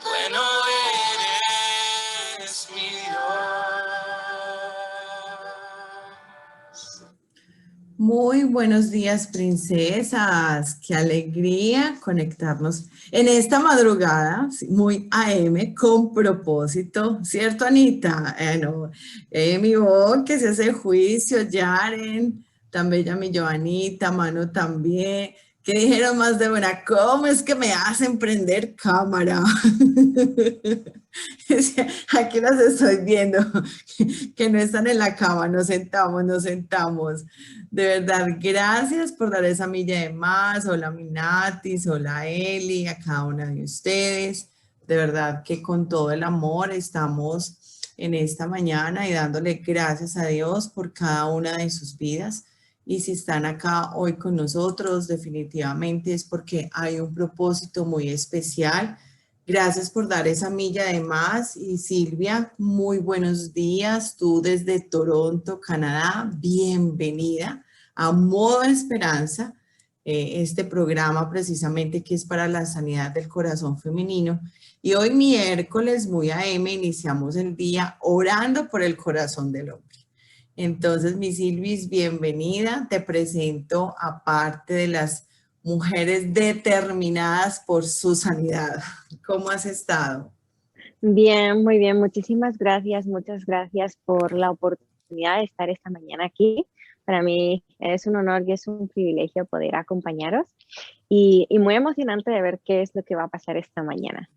Bueno eres mi Dios. Muy buenos días, princesas. Qué alegría conectarnos en esta madrugada, sí, muy AM, con propósito, ¿cierto, Anita? No, mi voz que se hace juicio, Yaren, tan bella mi Joanita, Mano también. ¿Qué dijeron más de una? ¿Cómo es que me hacen prender cámara? Aquí las estoy viendo, que no están en la cama, nos sentamos, nos sentamos. De verdad, gracias por dar esa milla de más. Hola, Minatis, hola, Eli, a cada una de ustedes. De verdad que con todo el amor estamos en esta mañana y dándole gracias a Dios por cada una de sus vidas. Y si están acá hoy con nosotros, definitivamente es porque hay un propósito muy especial. Gracias por dar esa milla de más. Y Silvia, muy buenos días. Tú desde Toronto, Canadá, bienvenida a Modo Esperanza, este programa precisamente que es para la sanidad del corazón femenino. Y hoy miércoles, muy AM, iniciamos el día orando por el corazón del hombre. Entonces, mi Silvis, bienvenida. Te presento a parte de las mujeres determinadas por su sanidad. ¿Cómo has estado? Bien, muy bien. Muchísimas gracias. Muchas gracias por la oportunidad de estar esta mañana aquí. Para mí es un honor y es un privilegio poder acompañaros y muy emocionante de ver qué es lo que va a pasar esta mañana.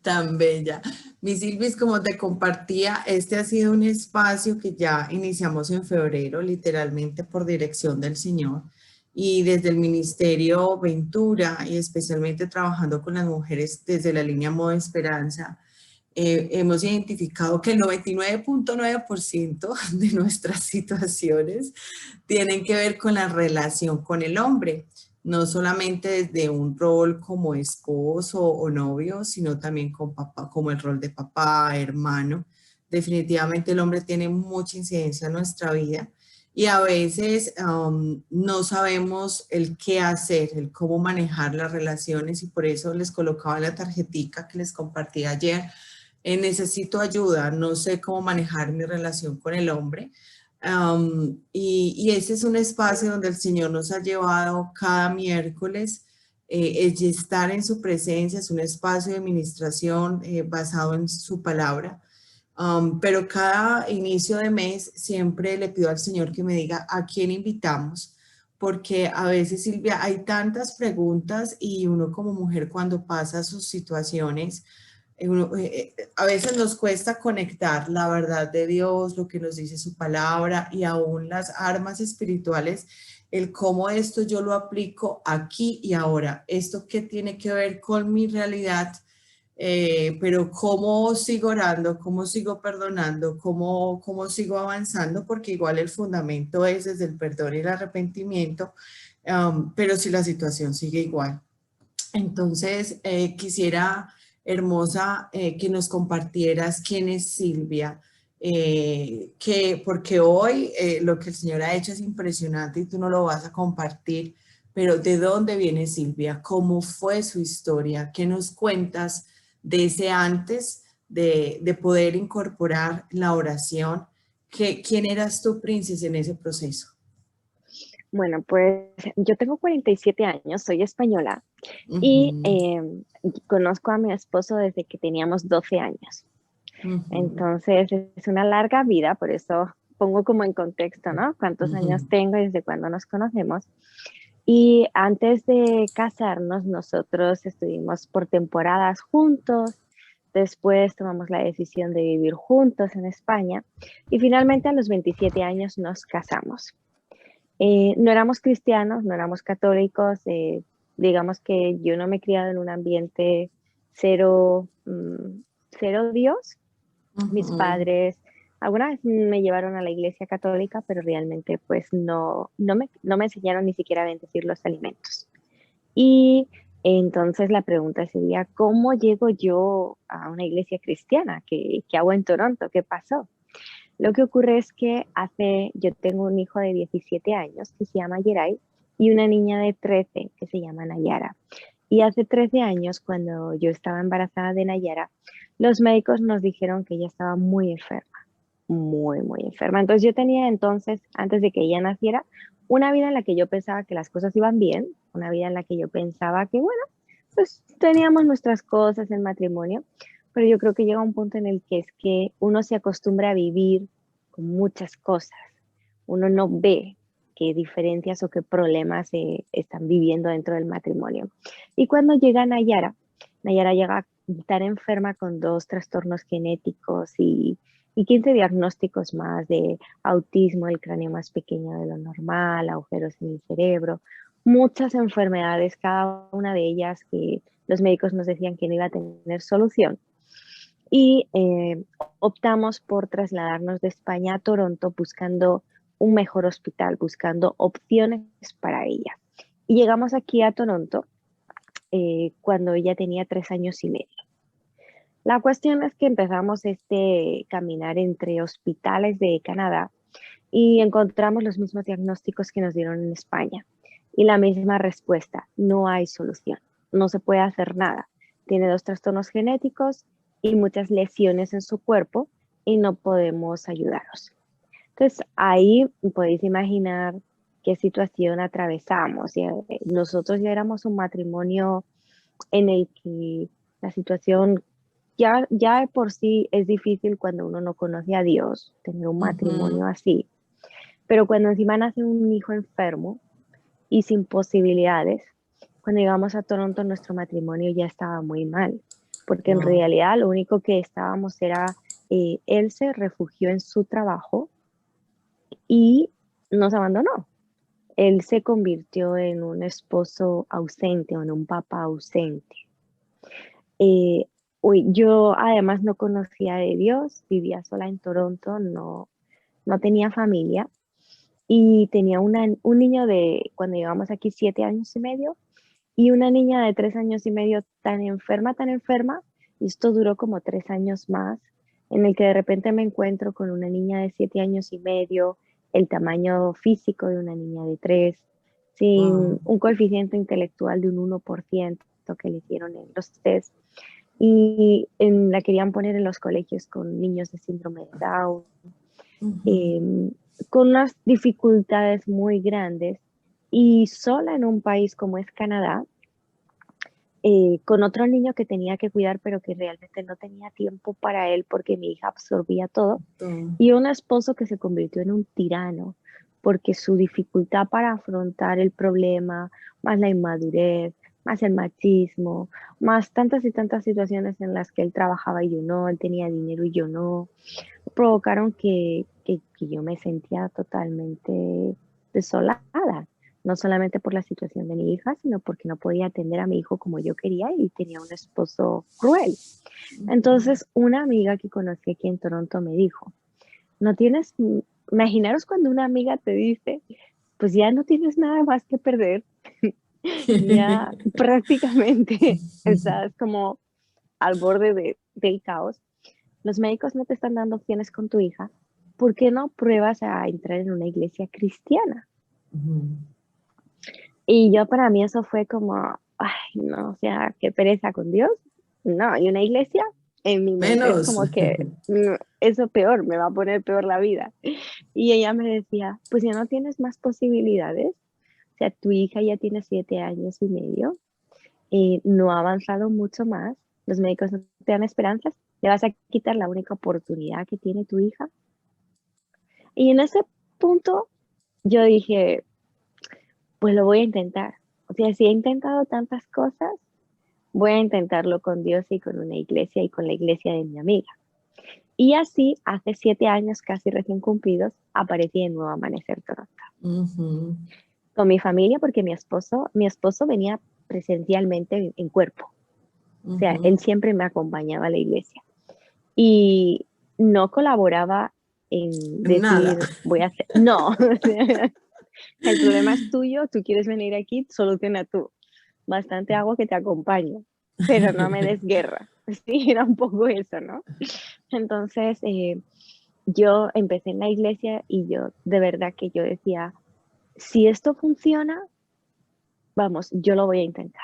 Tan bella. Mi Silvis, como te compartía, este ha sido un espacio que ya iniciamos en febrero, literalmente por dirección del Señor. Y desde el Ministerio Ventura y especialmente trabajando con las mujeres desde la línea Modo Esperanza, hemos identificado que el 99.9% de nuestras situaciones tienen que ver con la relación con el hombre, no solamente desde un rol como esposo o novio, sino también con papá, como el rol de papá, hermano. Definitivamente el hombre tiene mucha incidencia en nuestra vida y a veces no sabemos el qué hacer, el cómo manejar las relaciones y por eso les colocaba la tarjetica que les compartí ayer. Necesito ayuda, no sé cómo manejar mi relación con el hombre. Y ese es un espacio donde el Señor nos ha llevado cada miércoles, es estar en su presencia, es un espacio de administración basado en su palabra. Pero cada inicio de mes siempre le pido al Señor que me diga a quién invitamos, porque a veces, Silvia, hay tantas preguntas y uno como mujer cuando pasa sus situaciones, a veces nos cuesta conectar la verdad de Dios, lo que nos dice su palabra y aún las armas espirituales, el cómo esto yo lo aplico aquí y ahora, esto qué tiene que ver con mi realidad, pero cómo sigo orando, cómo sigo perdonando, cómo sigo avanzando, porque igual el fundamento es desde el perdón y el arrepentimiento, pero si la situación sigue igual. Entonces, quisiera, hermosa, que nos compartieras quién es Silvia, porque hoy lo que el Señor ha hecho es impresionante y tú no lo vas a compartir, pero ¿de dónde viene Silvia? ¿Cómo fue su historia? ¿Qué nos cuentas de ese antes de poder incorporar la oración? ¿Quién eras tú, princesa, en ese proceso? Bueno, pues yo tengo 47 años, soy española y Ujú, conozco a mi esposo desde que teníamos 12 años. ujú, Entonces es una larga vida, por eso pongo como en contexto, ¿no? Cuántos años ujú, tengo y desde cuándo nos conocemos. Y antes de casarnos, nosotros estuvimos por temporadas juntos, después tomamos la decisión de vivir juntos en España y finalmente a los 27 años nos casamos. No éramos cristianos, no éramos católicos, digamos que yo no me he criado en un ambiente cero, cero Dios. Mis ujú. padres alguna vez me llevaron a la iglesia católica, pero realmente pues no me enseñaron ni siquiera a bendecir los alimentos. Y entonces la pregunta sería, ¿cómo llego yo a una iglesia cristiana? ¿Qué hago en Toronto? ¿Qué pasó? Lo que ocurre es que yo tengo un hijo de 17 años que se llama Yeray y una niña de 13 que se llama Nayara. Y hace 13 años, cuando yo estaba embarazada de Nayara, los médicos nos dijeron que ella estaba muy enferma, muy, muy enferma. Entonces yo tenía entonces, antes de que ella naciera, una vida en la que yo pensaba que las cosas iban bien, una vida en la que yo pensaba que, bueno, pues teníamos nuestras cosas en matrimonio, pero yo creo que llega un punto en el que es que uno se acostumbra a vivir con muchas cosas. Uno no ve qué diferencias o qué problemas se están viviendo dentro del matrimonio. Y cuando llega Nayara, Nayara llega a estar enferma con 2 trastornos genéticos y 15 diagnósticos más de autismo, el cráneo más pequeño de lo normal, agujeros en el cerebro, muchas enfermedades, cada una de ellas que los médicos nos decían que no iba a tener solución. Y optamos por trasladarnos de España a Toronto buscando un mejor hospital, buscando opciones para ella. Y llegamos aquí a Toronto cuando ella tenía 3 años y medio. La cuestión es que empezamos este caminar entre hospitales de Canadá y encontramos los mismos diagnósticos que nos dieron en España. Y la misma respuesta, no hay solución, no se puede hacer nada. Tiene 2 trastornos genéticos y muchas lesiones en su cuerpo y no podemos ayudaros. Entonces ahí podéis imaginar qué situación atravesamos. Nosotros ya éramos un matrimonio en el que la situación ya de por sí es difícil cuando uno no conoce a Dios, tener un Ujú. matrimonio así. Pero cuando encima nace un hijo enfermo y sin posibilidades, cuando llegamos a Toronto nuestro matrimonio ya estaba muy mal, porque en Wow. realidad lo único que estábamos era, él se refugió en su trabajo y nos abandonó. Él se convirtió en un esposo ausente o en un papá ausente. Eh, yo además no conocía de Dios, vivía sola en Toronto, no tenía familia y tenía un niño de, cuando llegamos aquí, 7 años y medio y una niña de 3 años y medio tan enferma, y esto duró como 3 años más, en el que de repente me encuentro con una niña de 7 años y medio, el tamaño físico de una niña de 3, Wow. sin un coeficiente intelectual de un 1% que le hicieron en los test, y la querían poner en los colegios con niños de síndrome de Down, Ujú. eh, con unas dificultades muy grandes y sola en un país como es Canadá, con otro niño que tenía que cuidar, pero que realmente no tenía tiempo para él porque mi hija absorbía todo, Todo. y un esposo que se convirtió en un tirano porque su dificultad para afrontar el problema, más la inmadurez, más el machismo, más tantas y tantas situaciones en las que él trabajaba y yo no, él tenía dinero y yo no, provocaron que yo me sentía totalmente desolada, no solamente por la situación de mi hija, sino porque no podía atender a mi hijo como yo quería y tenía un esposo cruel. Ujú. Entonces, una amiga que conocí aquí en Toronto me dijo, no tienes, imaginaros cuando una amiga te dice, pues ya no tienes nada más que perder, ya prácticamente estás como al borde del caos, los médicos no te están dando opciones con tu hija, ¿por qué no pruebas a entrar en una iglesia cristiana? Ujú. Y yo para mí eso fue como, ay, no, o sea, qué pereza con Dios. No, y una iglesia en mi mente es Menos. como que eso peor, me va a poner peor la vida. Y ella me decía, pues ya no tienes más posibilidades. O sea, tu hija ya tiene 7 años y medio, no ha avanzado mucho más, los médicos no te dan esperanzas, le vas a quitar la única oportunidad que tiene tu hija. Y en ese punto yo dije, pues lo voy a intentar. O sea, si he intentado tantas cosas, voy a intentarlo con Dios y con una iglesia y con la iglesia de mi amiga. Y así, hace 7 años casi recién cumplidos, aparecí en Nuevo Amanecer Toronto. Ujú. Con mi familia, porque mi esposo venía presencialmente en cuerpo. O sea, Ujú. él siempre me acompañaba a la iglesia. Y no colaboraba en Nada. decir, voy a hacer, no, el problema es tuyo, tú quieres venir aquí, soluciona tú. Bastante hago que te acompaño, pero no me des guerra. Sí, era un poco eso, ¿no? Entonces, yo empecé en la iglesia y yo, de verdad que yo decía, si esto funciona, vamos, yo lo voy a intentar.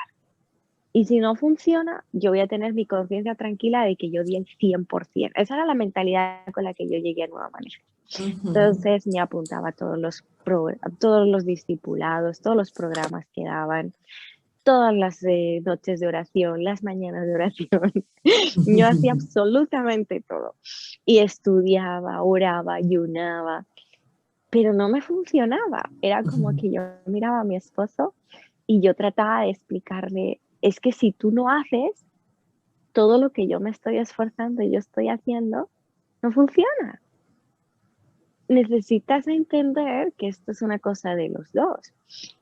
Y si no funciona, yo voy a tener mi conciencia tranquila de que yo di el 100%. Esa era la mentalidad con la que yo llegué a Nueva Manera. Ujú. Entonces me apuntaba a todos los discipulados, todos los programas que daban, todas las noches de oración, las mañanas de oración. Yo hacía absolutamente todo. Y estudiaba, oraba, ayunaba, pero no me funcionaba. Era como que yo miraba a mi esposo y yo trataba de explicarle, es que si tú no haces todo lo que yo me estoy esforzando y yo estoy haciendo, no funciona. Necesitas entender que esto es una cosa de los dos.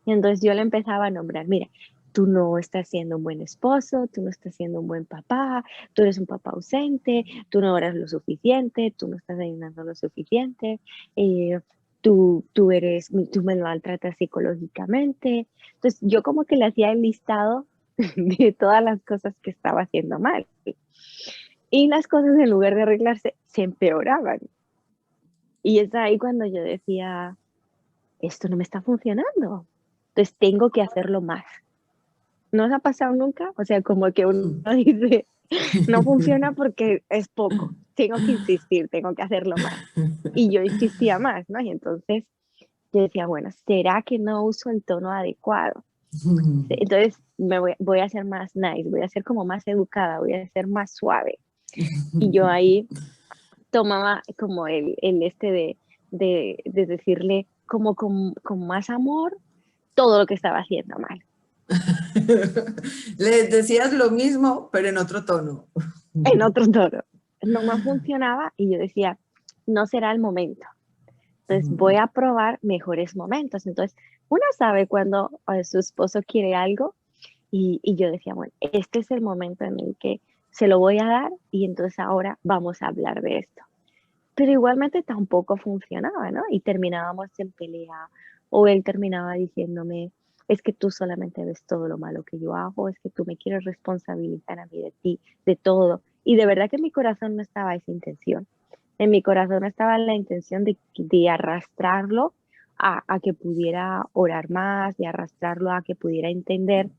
Y entonces yo le empezaba a nombrar, mira, tú no estás siendo un buen esposo, tú no estás siendo un buen papá, tú eres un papá ausente, tú no oras lo suficiente, tú no estás ayunando lo suficiente, eh, tú me maltratas psicológicamente. Entonces yo como que le hacía el listado de todas las cosas que estaba haciendo mal. Y las cosas en lugar de arreglarse, se empeoraban. Y es ahí cuando yo decía, esto no me está funcionando. Entonces tengo que hacerlo más. ¿No os ha pasado nunca? O sea, como que uno dice, no funciona porque es poco. Tengo que insistir, tengo que hacerlo más. Y yo insistía más, ¿no? Y entonces yo decía, bueno, ¿será que no uso el tono adecuado? Entonces voy a ser más nice, voy a ser como más educada, voy a ser más suave. Y yo ahí tomaba como el este de decirle como con más amor todo lo que estaba haciendo mal. Les decías lo mismo, pero en otro tono. En otro tono. No me funcionaba y yo decía, no será el momento. Entonces voy a probar mejores momentos. Entonces uno sabe cuando su esposo quiere algo y yo decía, bueno, este es el momento en el que se lo voy a dar y entonces ahora vamos a hablar de esto. Pero igualmente tampoco funcionaba, ¿no? Y terminábamos en pelea, o él terminaba diciéndome, es que tú solamente ves todo lo malo que yo hago, es que tú me quieres responsabilizar a mí de ti, de todo. Y de verdad que en mi corazón no estaba esa intención. En mi corazón estaba la intención de arrastrarlo a que pudiera orar más, de arrastrarlo a que pudiera entender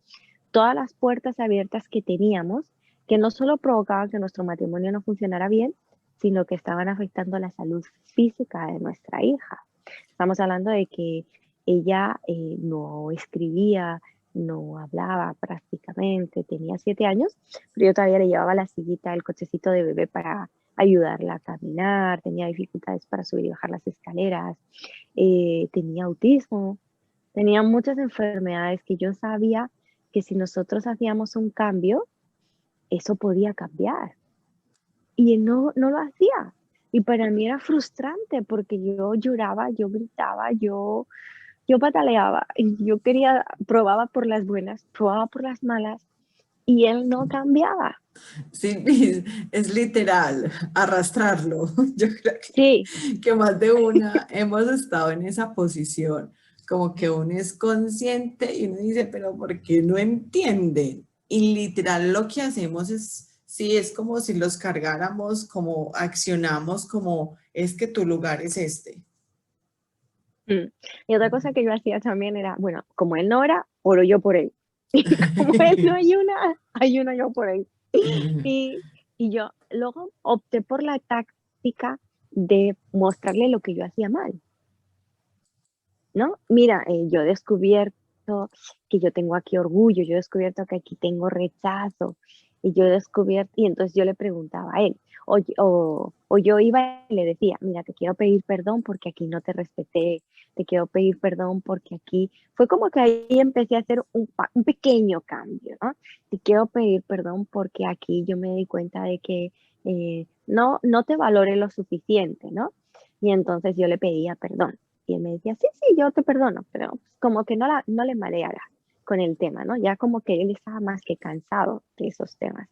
todas las puertas abiertas que teníamos, que no solo provocaban que nuestro matrimonio no funcionara bien, sino que estaban afectando la salud física de nuestra hija. Estamos hablando de que ella no escribía, no hablaba prácticamente, tenía 7 años, pero yo todavía le llevaba la sillita, el cochecito de bebé para ayudarla a caminar, tenía dificultades para subir y bajar las escaleras, tenía autismo, tenía muchas enfermedades que yo sabía que si nosotros hacíamos un cambio, eso podía cambiar. Y él no lo hacía. Y para mí era frustrante porque yo lloraba, yo gritaba, yo pataleaba, y yo quería, probaba por las buenas, probaba por las malas, y él no cambiaba. Sí, es literal, arrastrarlo. Yo creo Sí, que más de una hemos estado en esa posición, como que uno es consciente y uno dice, pero ¿por qué no entienden? Y literal lo que hacemos es, sí, es como si los cargáramos, como accionamos, como es que tu lugar es este. mm. Y otra cosa que yo hacía también era, bueno, como él no era, oro yo por él. Y como él no ayuno yo por él. Y, y yo luego opté por la táctica de mostrarle lo que yo hacía mal, ¿no? Mira, yo he descubierto que yo tengo aquí orgullo, yo he descubierto que aquí tengo rechazo, y yo he descubierto, y entonces yo le preguntaba a él, o yo iba y le decía, mira, te quiero pedir perdón porque aquí no te respeté, te quiero pedir perdón porque aquí, fue como que ahí empecé a hacer un pequeño cambio, ¿no? Te quiero pedir perdón porque aquí yo me di cuenta de que no te valoré lo suficiente, ¿no? Y entonces yo le pedía perdón. Y él me decía, sí, sí, yo te perdono, pero pues, como que no le mareara con el tema, ¿no? Ya como que él estaba más que cansado de esos temas.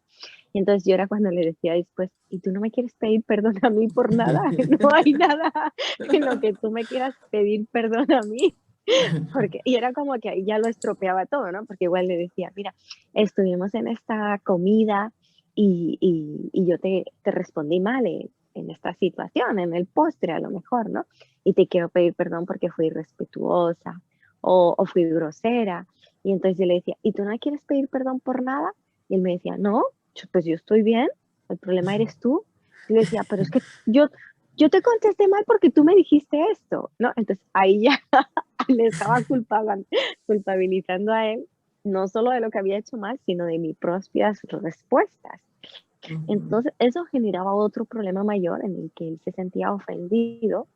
Y entonces yo era cuando le decía después, ¿y tú no me quieres pedir perdón a mí por nada? No hay nada en lo que tú me quieras pedir perdón a mí. Porque, y era como que ahí ya lo estropeaba todo, ¿no? Porque igual le decía, mira, estuvimos en esta comida y yo te respondí mal en esta situación, en el postre a lo mejor, ¿no? Y te quiero pedir perdón porque fui irrespetuosa o fui grosera. Y entonces yo le decía, ¿y tú no quieres pedir perdón por nada? Y él me decía, no, pues yo estoy bien, el problema eres tú. Y le decía, pero es que yo te contesté mal porque tú me dijiste esto, ¿no? Entonces ahí ya le estaba culpabilizando a él, no solo de lo que había hecho mal, sino de mis propias respuestas. Ujú. Entonces eso generaba otro problema mayor en el que él se sentía ofendido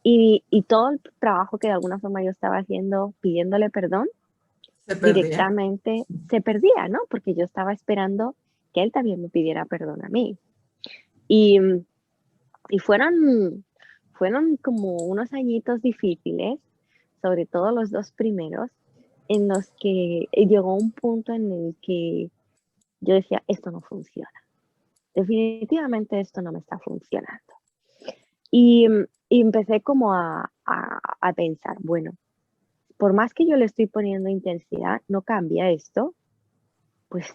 y todo el trabajo que de alguna forma yo estaba haciendo pidiéndole perdón, Se perdía. directamente se perdía, ¿no? Porque yo estaba esperando que él también me pidiera perdón a mí. Y, y fueron como unos añitos difíciles, sobre todo los 2 primeros, en los que llegó un punto en el que yo decía, esto no funciona. Definitivamente esto no me está funcionando. Y, y empecé como a pensar, bueno, por más que yo le estoy poniendo intensidad, no cambia esto, pues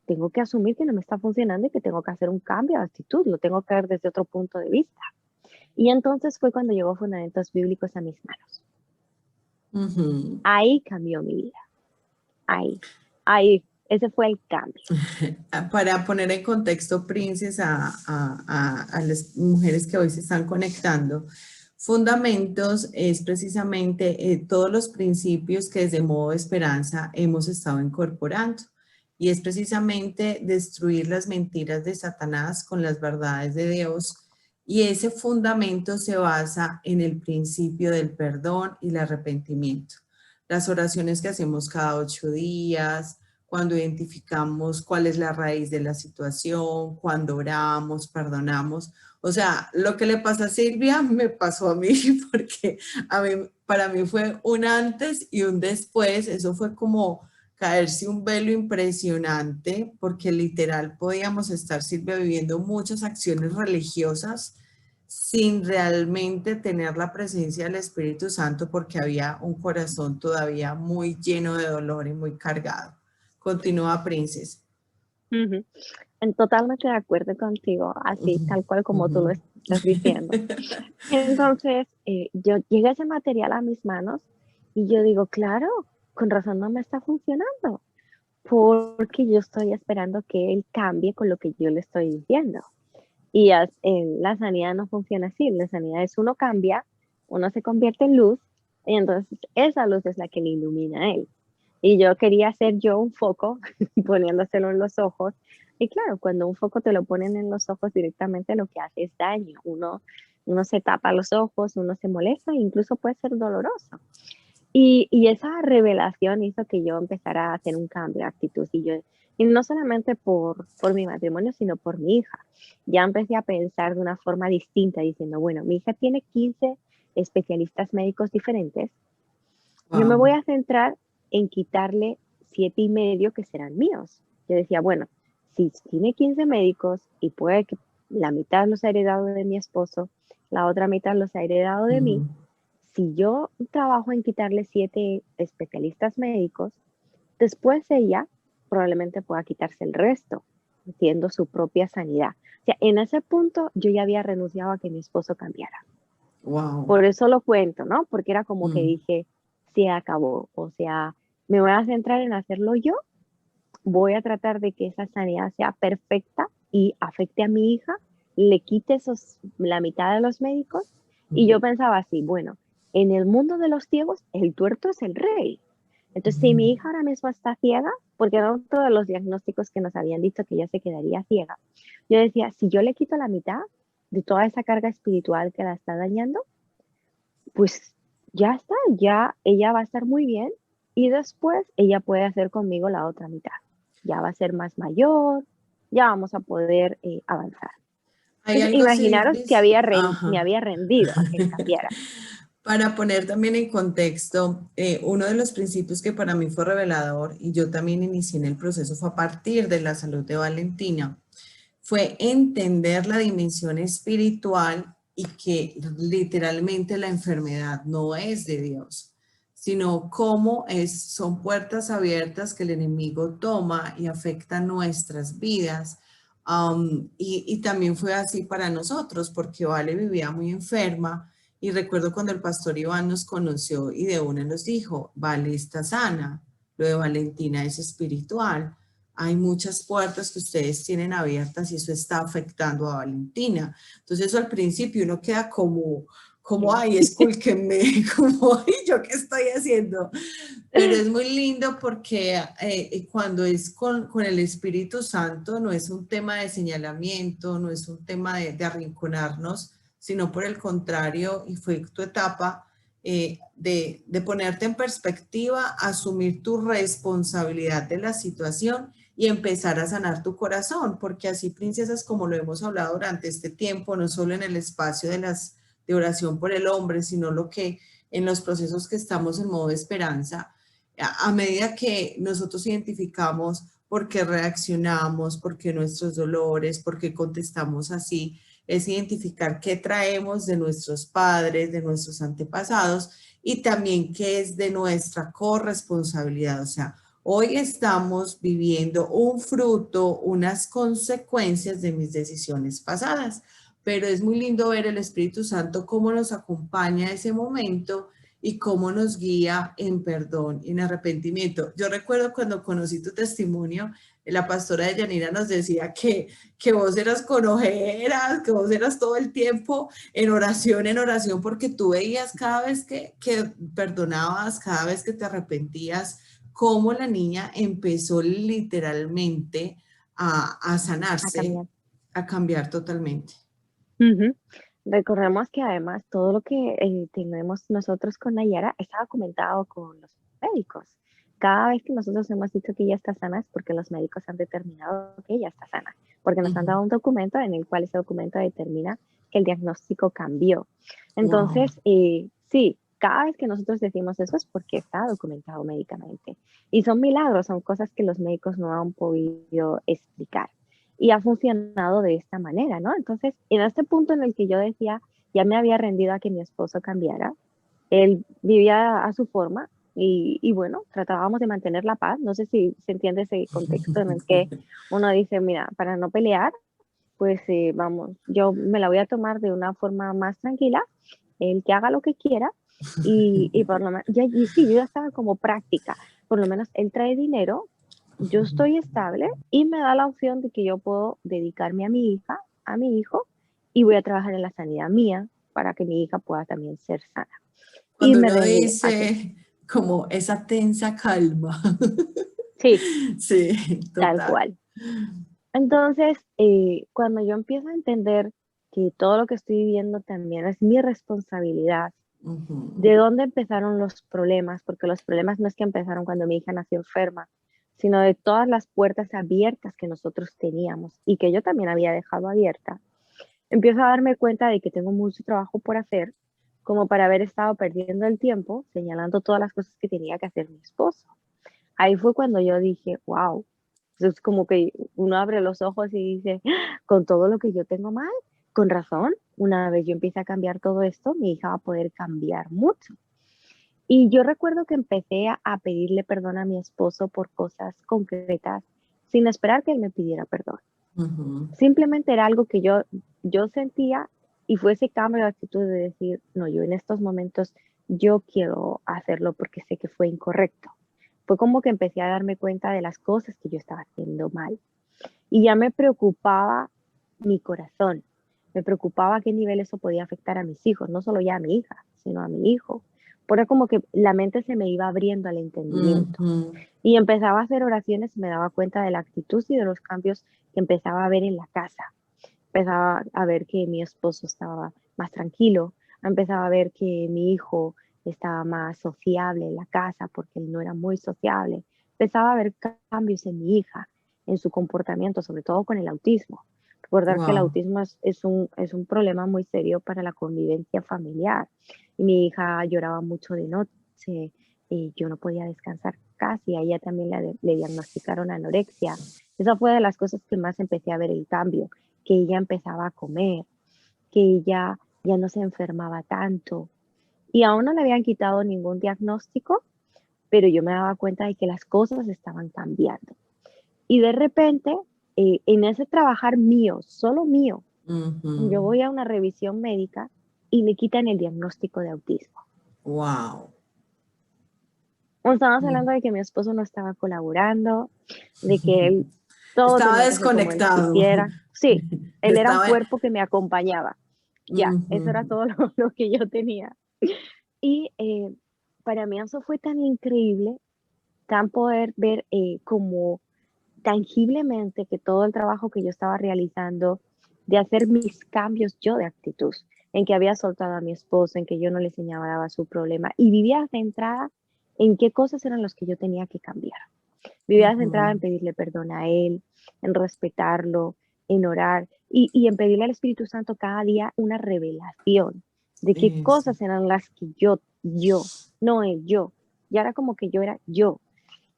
tengo que asumir que no me está funcionando y que tengo que hacer un cambio de actitud, lo tengo que ver desde otro punto de vista. Y entonces fue cuando llegó Fundamentos Bíblicos a mis manos. Ujú. Ahí cambió mi vida, ahí, ahí, ese fue el cambio. Para poner en contexto, Princes, a las mujeres que hoy se están conectando, Fundamentos es precisamente todos los principios que desde Modo Esperanza hemos estado incorporando. Y es precisamente destruir las mentiras de Satanás con las verdades de Dios. Y ese fundamento se basa en el principio del perdón y el arrepentimiento. Las oraciones que hacemos cada 8 días, cuando identificamos cuál es la raíz de la situación, cuando oramos, perdonamos. O sea, lo que le pasa a Silvia me pasó a mí, porque para mí fue un antes y un después. Eso fue como caerse un velo impresionante, porque literal podíamos estar, Silvia, viviendo muchas acciones religiosas sin realmente tener la presencia del Espíritu Santo, porque había un corazón todavía muy lleno de dolor y muy cargado. Continúa, Princess. Ujú. Totalmente de acuerdo contigo, así, Ujú, tal cual como tú lo ujú. estás diciendo. Entonces, yo llega ese material a mis manos y yo digo, claro, con razón no me está funcionando, porque yo estoy esperando que él cambie con lo que yo le estoy diciendo. Y la sanidad no funciona así, la sanidad es uno cambia, uno se convierte en luz y entonces esa luz es la que le ilumina a él. Y yo quería ser yo un foco poniéndoselo en los ojos. Y claro, cuando un foco te lo ponen en los ojos directamente, lo que hace es daño. Uno se tapa los ojos, uno se molesta e incluso puede ser doloroso. Y esa revelación hizo que yo empezara a hacer un cambio de actitud. Y no solamente por mi matrimonio, sino por mi hija. Ya empecé a pensar de una forma distinta, diciendo, bueno, mi hija tiene 15 especialistas médicos diferentes. Yo me voy Wow. a centrar en quitarle 7 y medio que serán míos. Yo decía, bueno, si tiene 15 médicos y puede que la mitad los ha heredado de mi esposo, la otra mitad los ha heredado de mí, Ujú, si yo trabajo en quitarle 7 especialistas médicos, después ella probablemente pueda quitarse el resto, haciendo su propia sanidad. O sea, en ese punto yo ya había renunciado a que mi esposo cambiara. wow. Por eso lo cuento, ¿no? Porque era como que Mm, dije, se acabó. O sea, me voy a centrar en hacerlo yo, voy a tratar de que esa sanidad sea perfecta y afecte a mi hija, le quite la mitad de los médicos. Y ujú, yo pensaba así, bueno, en el mundo de los ciegos, el tuerto es el rey. Entonces, si ujú, mi hija ahora mismo está ciega, porque eran todos los diagnósticos que nos habían dicho que ella se quedaría ciega, yo decía, si yo le quito la mitad de toda esa carga espiritual que la está dañando, pues ya está, ya ella va a estar muy bien y después ella puede hacer conmigo la otra mitad. Ya va a ser más mayor, ya vamos a poder avanzar. Hay Entonces, algo, imaginaros que Silvis. me Ajá. había rendido a que él cambiara. Para poner también en contexto, uno de los principios que para mí fue revelador y yo también inicié en el proceso fue a partir de la salud de Valentina, fue entender la dimensión espiritual y que literalmente la enfermedad no es de Dios, sino cómo son puertas abiertas que el enemigo toma y afecta nuestras vidas. Y también fue así para nosotros, porque Vale vivía muy enferma. Y recuerdo cuando el pastor Iván nos conoció y de una nos dijo, Vale está sana, lo de Valentina es espiritual. Hay muchas puertas que ustedes tienen abiertas y eso está afectando a Valentina. Entonces eso al principio uno queda como Sí. ay, escúlquenme, como, ay, ¿yo qué estoy haciendo? Pero es muy lindo porque cuando es con el Espíritu Santo no es un tema de señalamiento, no es un tema de arrinconarnos, sino por el contrario, y fue tu etapa de ponerte en perspectiva, asumir tu responsabilidad de la situación y empezar a sanar tu corazón, porque así, princesas, como lo hemos hablado durante este tiempo, no solo en el espacio de oración por el hombre, sino lo que en los procesos que estamos en modo de esperanza, a medida que nosotros identificamos por qué reaccionamos, por qué nuestros dolores, por qué contestamos así, es identificar qué traemos de nuestros padres, de nuestros antepasados y también qué es de nuestra corresponsabilidad. O sea, hoy estamos viviendo un fruto, unas consecuencias de mis decisiones pasadas, pero es muy lindo ver el Espíritu Santo cómo nos acompaña a ese momento y cómo nos guía en perdón y en arrepentimiento. Yo recuerdo cuando conocí tu testimonio, la pastora de Yanira nos decía que vos eras con ojeras, que vos eras todo el tiempo en oración, porque tú veías cada vez que perdonabas, cada vez que te arrepentías, cómo la niña empezó literalmente a A sanarse, cambiar. a cambiar totalmente. Ujú. Recordemos que además todo lo que tenemos nosotros con Nayara está documentado con los médicos. Cada vez que nosotros hemos dicho que ella está sana es porque los médicos han determinado que ella está sana, porque nos han Ujú. dado un documento en el cual ese documento determina que el diagnóstico cambió. Wow. Entonces, sí, cada vez que nosotros decimos eso es porque está documentado médicamente. Y son milagros, son cosas que los médicos no han podido explicar y ha funcionado de esta manera, ¿no? Entonces, en este punto en el que yo decía, ya me había rendido a que mi esposo cambiara, él vivía a su forma y bueno, tratábamos de mantener la paz. No sé si se entiende ese contexto en el que uno dice, mira, para no pelear, pues vamos, yo me la voy a tomar de una forma más tranquila, el que haga lo que quiera y por lo menos, y sí, yo ya estaba como práctica, por lo menos él trae dinero, yo estoy estable y me da la opción de que yo puedo dedicarme a mi hija, a mi hijo y voy a trabajar en la sanidad mía para que mi hija pueda también ser sana. Y Cuando me uno rendí a que dice como esa tensa calma. sí, Sí, tal total. cual. Entonces, cuando yo empiezo a entender que todo lo que estoy viviendo también es mi responsabilidad, Ujú. de dónde empezaron los problemas, porque los problemas no es que empezaron cuando mi hija nació enferma, sino de todas las puertas abiertas que nosotros teníamos y que yo también había dejado abierta. Empiezo a darme cuenta de que tengo mucho trabajo por hacer, como para haber estado perdiendo el tiempo señalando todas las cosas que tenía que hacer mi esposo. Ahí fue cuando yo dije, wow, es como que uno abre los ojos y dice, "Ah, con todo lo que yo tengo mal, con razón, una vez yo empiece a cambiar todo esto, mi hija va a poder cambiar mucho". Y yo recuerdo que empecé a pedirle perdón a mi esposo por cosas concretas, sin esperar que él me pidiera perdón. Ujú. Simplemente era algo que yo sentía y fue ese cambio de actitud de decir, no, yo en estos momentos yo quiero hacerlo porque sé que fue incorrecto. Fue como que empecé a darme cuenta de las cosas que yo estaba haciendo mal. Y ya me preocupaba mi corazón, me preocupaba a qué nivel eso podía afectar a mis hijos, no solo ya a mi hija, sino a mi hijo. Por como que la mente se me iba abriendo al entendimiento. Ujú. Y empezaba a hacer oraciones y me daba cuenta de la actitud y de los cambios que empezaba a ver en la casa. Empezaba a ver que mi esposo estaba más tranquilo, empezaba a ver que mi hijo estaba más sociable en la casa porque él no era muy sociable. Empezaba a ver cambios en mi hija, en su comportamiento, sobre todo con el autismo. Recordar que el Wow. autismo es un problema muy serio para la convivencia familiar. Y mi hija lloraba mucho de noche y yo no podía descansar casi. A ella también le diagnosticaron anorexia. Esa fue de las cosas que más empecé a ver el cambio, que ella empezaba a comer, que ella ya no se enfermaba tanto. Y aún no le habían quitado ningún diagnóstico, pero yo me daba cuenta de que las cosas estaban cambiando. Y de repente, en ese trabajar mío, solo mío, yo voy a una revisión médica y me quitan el diagnóstico de autismo. Wow. Estamos hablando de que mi esposo no estaba colaborando, de que él todo Estaba tenía que ser como él desconectado. quisiera. Sí, él era un Estaba... cuerpo que me acompañaba. Ya, eso era Ujú. todo lo que yo tenía. Y para mí eso fue tan increíble, tan poder ver como tangiblemente que todo el trabajo que yo estaba realizando, de hacer mis cambios yo de actitud, en que había soltado a mi esposo, en que yo no le señalaba su problema y vivía centrada en qué cosas eran los que yo tenía que cambiar. Vivía centrada en Ujú. pedirle perdón a él, en respetarlo, en orar y en pedirle al Espíritu Santo cada día una revelación de qué Eso. cosas eran las que no él, yo. Ya era como que yo era yo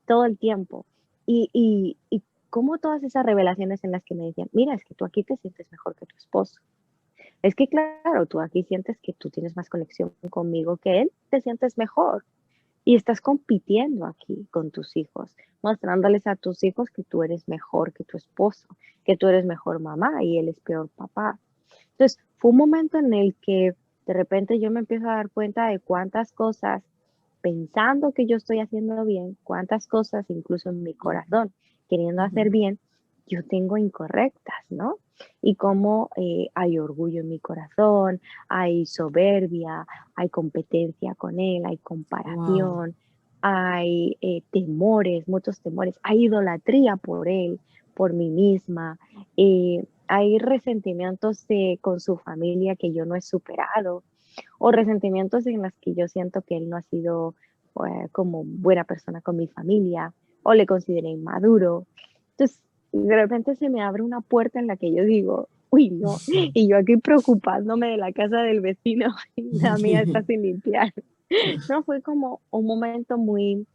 todo el tiempo. Y como todas esas revelaciones en las que me decían, mira, es que tú aquí te sientes mejor que tu esposo. Es que claro, tú aquí sientes que tú tienes más conexión conmigo que él, te sientes mejor. Y estás compitiendo aquí con tus hijos, mostrándoles a tus hijos que tú eres mejor que tu esposo, que tú eres mejor mamá y él es peor papá. Entonces, fue un momento en el que de repente yo me empiezo a dar cuenta de cuántas cosas, pensando que yo estoy haciendo bien, cuántas cosas, incluso en mi corazón, queriendo hacer Ujú. bien, yo tengo incorrectas, ¿no? Y cómo hay orgullo en mi corazón, hay soberbia, hay competencia con él, hay Wow. comparación, hay temores, muchos temores, hay idolatría por él, por mí misma, hay resentimientos con su familia que yo no he superado, o resentimientos en los que yo siento que él no ha sido como buena persona con mi familia, o le consideré inmaduro. Entonces, de repente se me abre una puerta en la que yo digo, uy, no, y yo aquí preocupándome de la casa del vecino y la mía está sin limpiar. No, fue como un momento muy,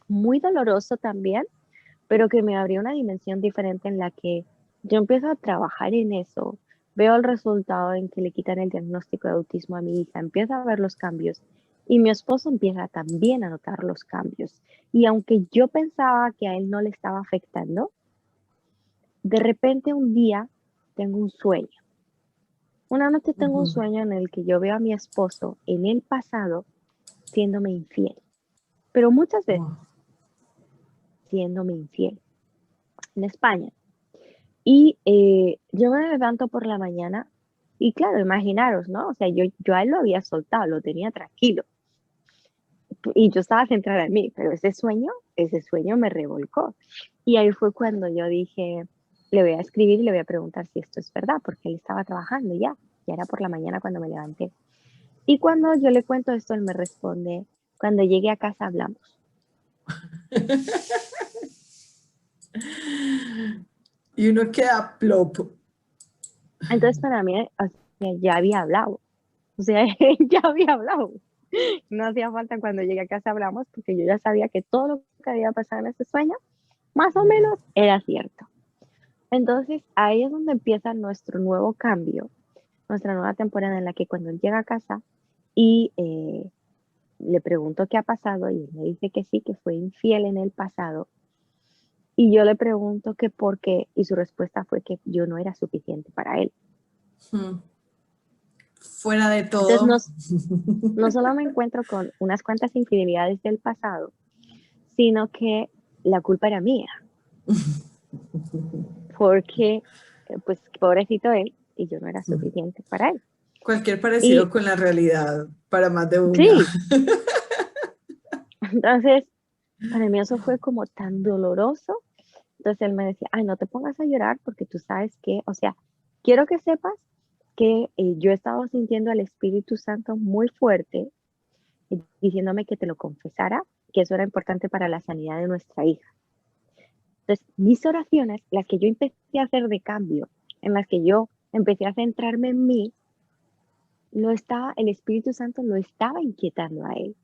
muy doloroso también, pero que me abrió una dimensión diferente en la que yo empiezo a trabajar en eso, veo el resultado en que le quitan el diagnóstico de autismo a mi hija, empiezo a ver los cambios y mi esposo empieza también a notar los cambios. Y aunque yo pensaba que a él no le estaba afectando, de repente un día tengo un sueño. Una noche tengo un Ujú. sueño en el que yo veo a mi esposo en el pasado siéndome infiel, pero muchas veces Wow. siéndome infiel en España. Y yo me levanto por la mañana y claro, imaginaros, ¿no? O sea, yo a él lo había soltado, lo tenía tranquilo y yo estaba centrada en mí, pero ese sueño me revolcó. Y ahí fue cuando yo dije, le voy a escribir y le voy a preguntar si esto es verdad, porque él estaba trabajando ya era por la mañana cuando me levanté. Y cuando yo le cuento esto, él me responde, cuando llegue a casa hablamos. Y uno queda plop. Entonces para mí, o sea, ya había hablado, o sea, ya había hablado. No hacía falta cuando llegué a casa hablamos porque yo ya sabía que todo lo que había pasado en ese sueño, más o menos, era cierto. Entonces ahí es donde empieza nuestro nuevo cambio, nuestra nueva temporada en la que cuando él llega a casa y le pregunto qué ha pasado y él me dice que sí, que fue infiel en el pasado. Y yo le pregunto que por qué y su respuesta fue que yo no era suficiente para él. Mm. Fuera de Entonces todo. no solo me encuentro con unas cuantas infidelidades del pasado, sino que la culpa era mía, porque pues pobrecito él y yo no era suficiente para él. Cualquier Y parecido con la realidad para más de una. sí, entonces para mí eso fue como tan doloroso. Entonces él me decía, ay, no te pongas a llorar porque tú sabes que, o sea, quiero que sepas que yo he estado sintiendo al Espíritu Santo muy fuerte, diciéndome que te lo confesara, que eso era importante para la sanidad de nuestra hija. Entonces, mis oraciones, las que yo empecé a hacer de cambio, en las que yo empecé a centrarme en mí, el Espíritu Santo lo estaba inquietando a él.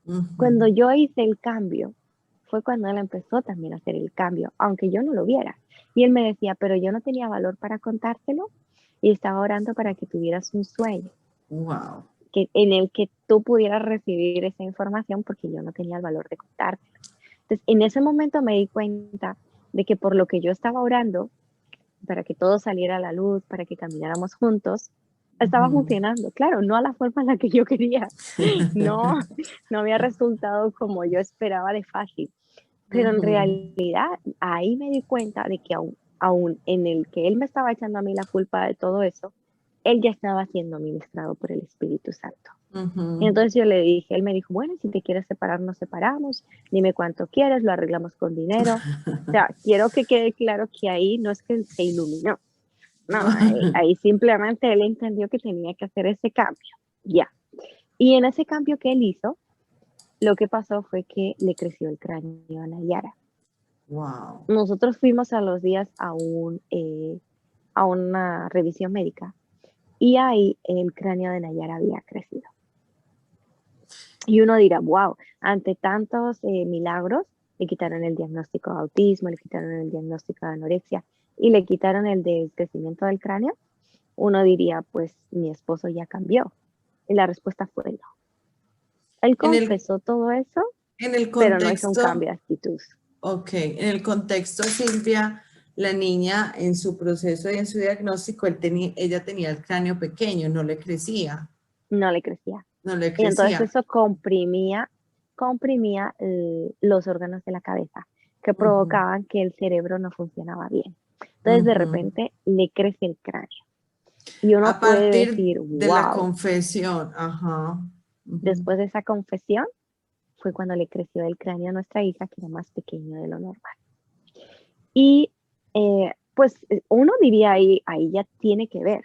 Ujú. Cuando yo hice el cambio, fue cuando él empezó también a hacer el cambio, aunque yo no lo viera. Y él me decía, pero yo no tenía valor para contártelo y estaba orando para que tuvieras un sueño, Wow. en el que tú pudieras recibir esa información porque yo no tenía el valor de contártelo. Entonces, en ese momento me di cuenta de que por lo que yo estaba orando, para que todo saliera a la luz, para que camináramos juntos, estaba Ujú. funcionando, claro, no a la forma en la que yo quería, no, no había resultado como yo esperaba de fácil, pero en Ujú. realidad ahí me di cuenta de que aún en el que él me estaba echando a mí la culpa de todo eso, él ya estaba siendo ministrado por el Espíritu Santo. Y Ujú. entonces yo le dije, él me dijo, bueno, si te quieres separar, nos separamos, dime cuánto quieres, lo arreglamos con dinero. O sea, quiero que quede claro que ahí no es que él se iluminó, no, ahí simplemente él entendió que tenía que hacer ese cambio, ya. Y en ese cambio que él hizo, lo que pasó fue que le creció el cráneo a Nayara. Wow. Nosotros fuimos a los días a una revisión médica y ahí el cráneo de Nayara había crecido. Y uno dirá, wow, ante tantos milagros, le quitaron el diagnóstico de autismo, le quitaron el diagnóstico de anorexia y le quitaron el del crecimiento del cráneo. Uno diría, pues mi esposo ya cambió. Y la respuesta fue no. Él En el, confesó todo eso, en el pero no hizo un contexto, cambio de actitud. ok, en el contexto, Silvia, la niña en su proceso y en su diagnóstico, ella tenía el cráneo pequeño, no le crecía, No le crecía. no le Y entonces crecía. eso comprimía los órganos de la cabeza, que Ujú. provocaban que el cerebro no funcionaba bien. Entonces de Ujú. repente le crece el cráneo. Y uno A puede partir decir, de la wow, confesión, ajá. Ujú. después de esa confesión fue cuando le creció el cráneo a nuestra hija, que era más pequeño de lo normal. Y pues uno diría ahí ya tiene que ver,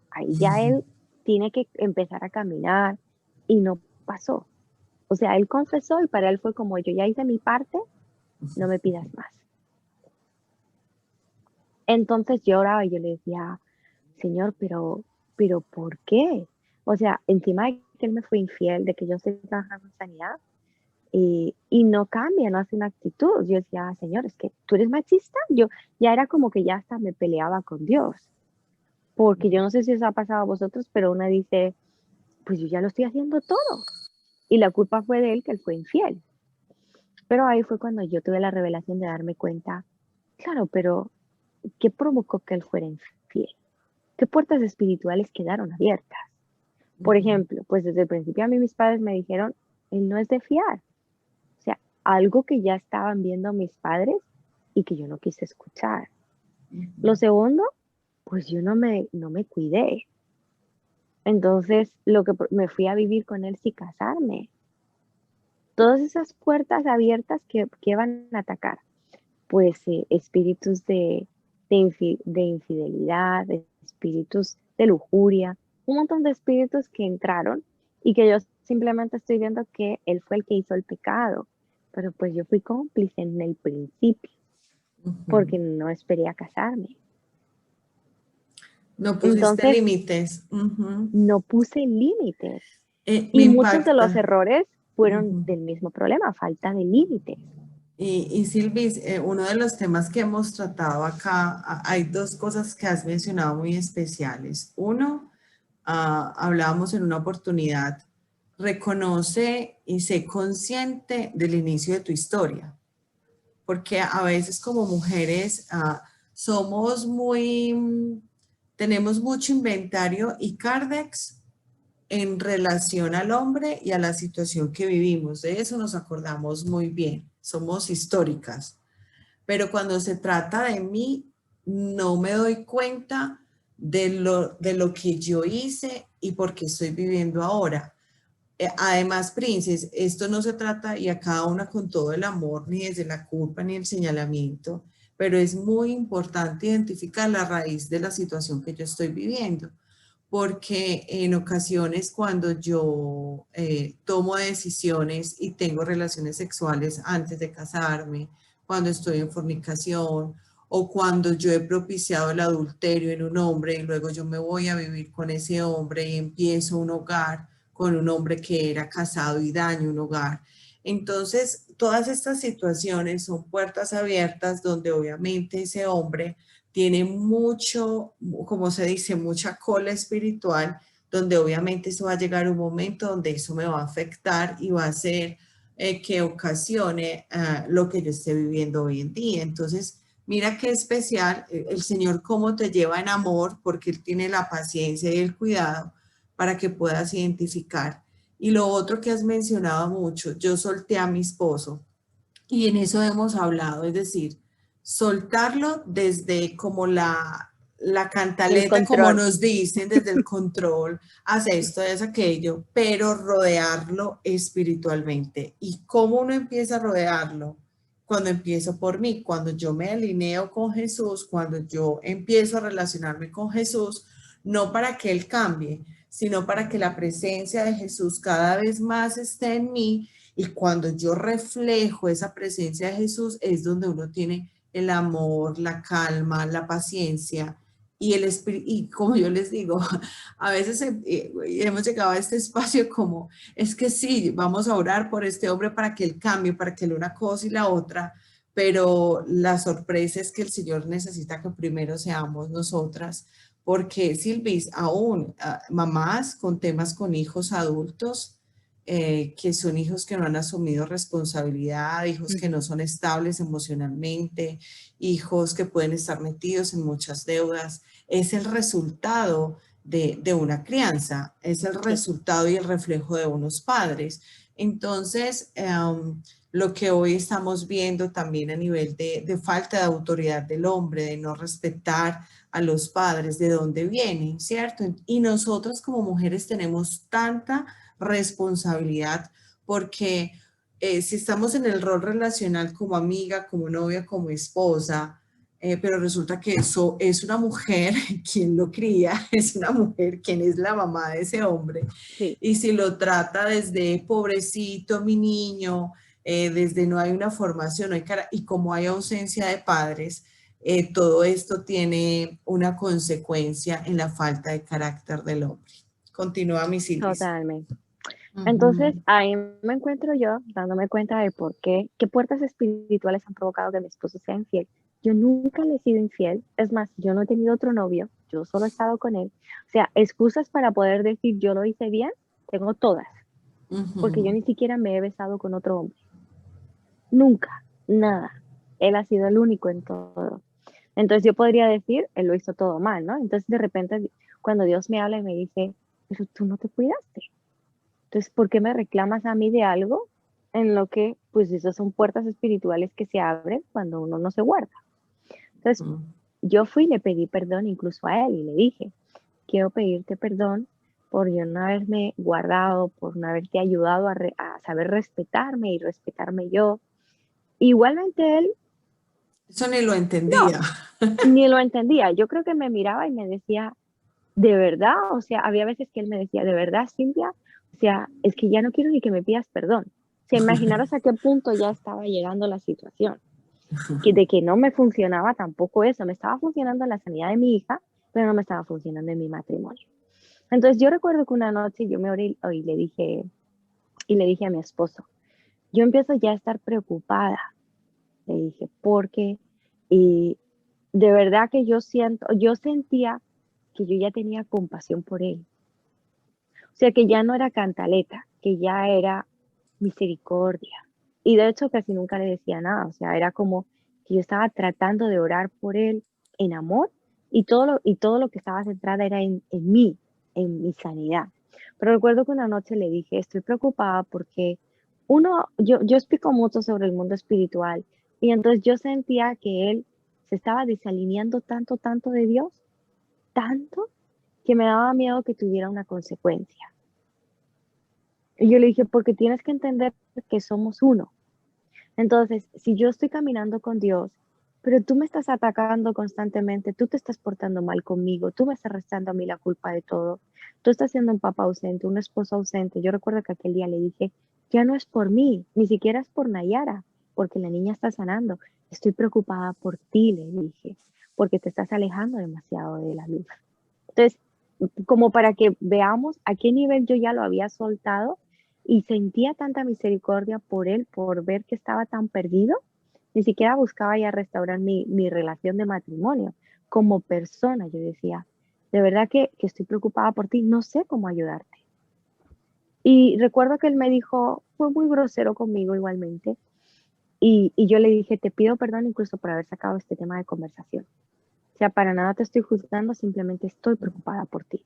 ahí ya él tiene que empezar a caminar y no pasó. O sea, él confesó y para él fue como yo ya hice mi parte, no me pidas más. Entonces yo oraba y yo le decía, Señor, pero ¿por qué? O sea, encima de que él me fue infiel, de que yo estoy trabajando en sanidad, y no cambia, no hace una actitud. Yo decía, Señor, es que tú eres machista. Yo ya era como que ya hasta me peleaba con Dios, porque yo no sé si eso ha pasado a vosotros, pero una dice, pues yo ya lo estoy haciendo todo. Y la culpa fue de él, que él fue infiel. Pero ahí fue cuando yo tuve la revelación de darme cuenta, claro, pero ¿qué provocó que él fuera infiel? ¿Qué puertas espirituales quedaron abiertas? Por Ujú. ejemplo, pues desde el principio a mí mis padres me dijeron, él no es de fiar. O sea, algo que ya estaban viendo mis padres y que yo no quise escuchar. Lo segundo, pues yo no me cuidé. Entonces, me fui a vivir con él sin casarme. Todas esas puertas abiertas que van a atacar, pues espíritus de infidelidad, de espíritus de lujuria, un montón de espíritus que entraron y que yo simplemente estoy viendo que él fue el que hizo el pecado, pero pues yo fui cómplice en el principio Ujú. porque no esperé a casarme. No pusiste Entonces límites. Ujú. no puse límites Me y muchos de los impacta. errores fueron Ujú. del mismo problema, falta de límites. Y Silvis, uno de los temas que hemos tratado acá, hay dos cosas que has mencionado muy especiales. Uno, hablábamos en una oportunidad, reconoce y sé consciente del inicio de tu historia, porque a veces como mujeres somos muy, tenemos mucho inventario y cardex en relación al hombre y a la situación que vivimos. De eso nos acordamos muy bien, somos históricas. Pero cuando se trata de mí, no me doy cuenta de lo que yo hice y por qué estoy viviendo ahora. Además, Princes, esto no se trata, y a cada una con todo el amor, ni desde la culpa ni el señalamiento, pero es muy importante identificar la raíz de la situación que yo estoy viviendo, porque en ocasiones cuando yo tomo decisiones y tengo relaciones sexuales antes de casarme, cuando estoy en fornicación o cuando yo he propiciado el adulterio en un hombre y luego yo me voy a vivir con ese hombre y empiezo un hogar con un hombre que era casado y daño un hogar. Entonces, todas estas situaciones son puertas abiertas donde obviamente ese hombre tiene mucho, como se dice, mucha cola espiritual, donde obviamente eso va a llegar un momento donde eso me va a afectar y va a hacer que ocasione lo que yo esté viviendo hoy en día. Entonces, Mira qué especial el Señor cómo te lleva en amor, porque Él tiene la paciencia y el cuidado para que puedas identificar. Y lo otro que has mencionado mucho, yo solté a mi esposo y en eso hemos hablado, es decir, soltarlo desde como la El cantaleta, como control. nos dicen, desde el control, hace esto, es aquello, pero rodearlo espiritualmente. ¿Y cómo uno empieza a rodearlo? Cuando empiezo por mí, cuando yo me alineo con Jesús, cuando yo empiezo a relacionarme con Jesús, no para que Él cambie, sino para que la presencia de Jesús cada vez más esté en mí y cuando yo reflejo esa presencia de Jesús es donde uno tiene el amor, la calma, la paciencia y el espíritu. Y como yo les digo, a veces hemos llegado a este espacio como, es que sí, vamos a orar por este hombre para que él cambie, para que él una cosa y la otra, pero la sorpresa es que el Señor necesita que primero seamos nosotras, porque Silvis, aún mamás con temas con hijos adultos, que son hijos que no han asumido responsabilidad, hijos que no son estables emocionalmente, hijos que pueden estar metidos en muchas deudas. Es el resultado de una crianza, es el Sí, resultado y el reflejo de unos padres. Entonces, lo que hoy estamos viendo también a nivel de falta de autoridad del hombre, de no respetar a los padres, de dónde vienen, ¿cierto? Y nosotros como mujeres tenemos tanta responsabilidad, porque si estamos en el rol relacional como amiga, como novia, como esposa, pero resulta que eso es una mujer quien lo cría, es una mujer quien es la mamá de ese hombre, sí, y si lo trata desde pobrecito, mi niño, desde no hay una formación, no hay y como hay ausencia de padres, todo esto tiene una consecuencia en la falta de carácter del hombre. Continúa, mi Silvis. totalmente. Entonces, Ujú, ahí me encuentro yo dándome cuenta de por qué, qué puertas espirituales han provocado que mi esposo sea infiel. Yo nunca le he sido infiel, es más, yo no he tenido otro novio, yo solo he estado con él. O sea, excusas para poder decir yo lo hice bien, tengo todas, porque yo ujú, ni siquiera me he besado con otro hombre. Nunca, nada. Él ha sido el único en todo. Entonces yo podría decir, él lo hizo todo mal, ¿no? Entonces de repente cuando Dios me habla y me dice, pero tú no te cuidaste. Entonces, ¿por qué me reclamas a mí de algo en lo que, pues, esas son puertas espirituales que se abren cuando uno no se guarda? Entonces, ujú. yo fui y le pedí perdón incluso a él y le dije, quiero pedirte perdón por yo no haberme guardado, por no haberte ayudado a saber respetarme y respetarme yo. Igualmente él, Eso ni lo no, entendía. ni lo entendía. Yo creo que me miraba y me decía, ¿de verdad? O sea, había veces que él me decía, ¿de verdad, Silvia? O sea, es que ya no quiero ni que me pidas perdón. O sea, imaginaros a qué punto ya estaba llegando la situación, que de que no me funcionaba tampoco eso, me estaba funcionando la sanidad de mi hija, pero no me estaba funcionando en mi matrimonio. Entonces yo recuerdo que una noche yo me oré y le dije a mi esposo, yo empiezo ya a estar preocupada, le dije, porque y de verdad que yo sentía que yo ya tenía compasión por él. O sea, que ya no era cantaleta, que ya era misericordia. Y de hecho casi nunca le decía nada, o sea, era como que yo estaba tratando de orar por él en amor y todo lo que estaba centrada era en mí, en mi sanidad. Pero recuerdo que una noche le dije, estoy preocupada porque yo explico mucho sobre el mundo espiritual y entonces yo sentía que él se estaba desalineando tanto, tanto de Dios, tanto, que me daba miedo que tuviera una consecuencia. Y yo le dije, porque tienes que entender que somos uno. Entonces, si yo estoy caminando con Dios, pero tú me estás atacando constantemente, tú te estás portando mal conmigo, tú me estás restando a mí la culpa de todo, tú estás siendo un papá ausente, un esposo ausente. Yo recuerdo que aquel día le dije, ya no es por mí, ni siquiera es por Nayara, porque la niña está sanando. Estoy preocupada por ti, le dije, porque te estás alejando demasiado de la luz. Entonces, como para que veamos a qué nivel yo ya lo había soltado y sentía tanta misericordia por él, por ver que estaba tan perdido, ni siquiera buscaba ya restaurar mi relación de matrimonio. Como persona, yo decía, de verdad que estoy preocupada por ti, no sé cómo ayudarte. Y recuerdo que él me dijo, fue muy grosero conmigo igualmente, Y yo le dije, te pido perdón incluso por haber sacado este tema de conversación. O sea, para nada te estoy juzgando, simplemente estoy preocupada por ti.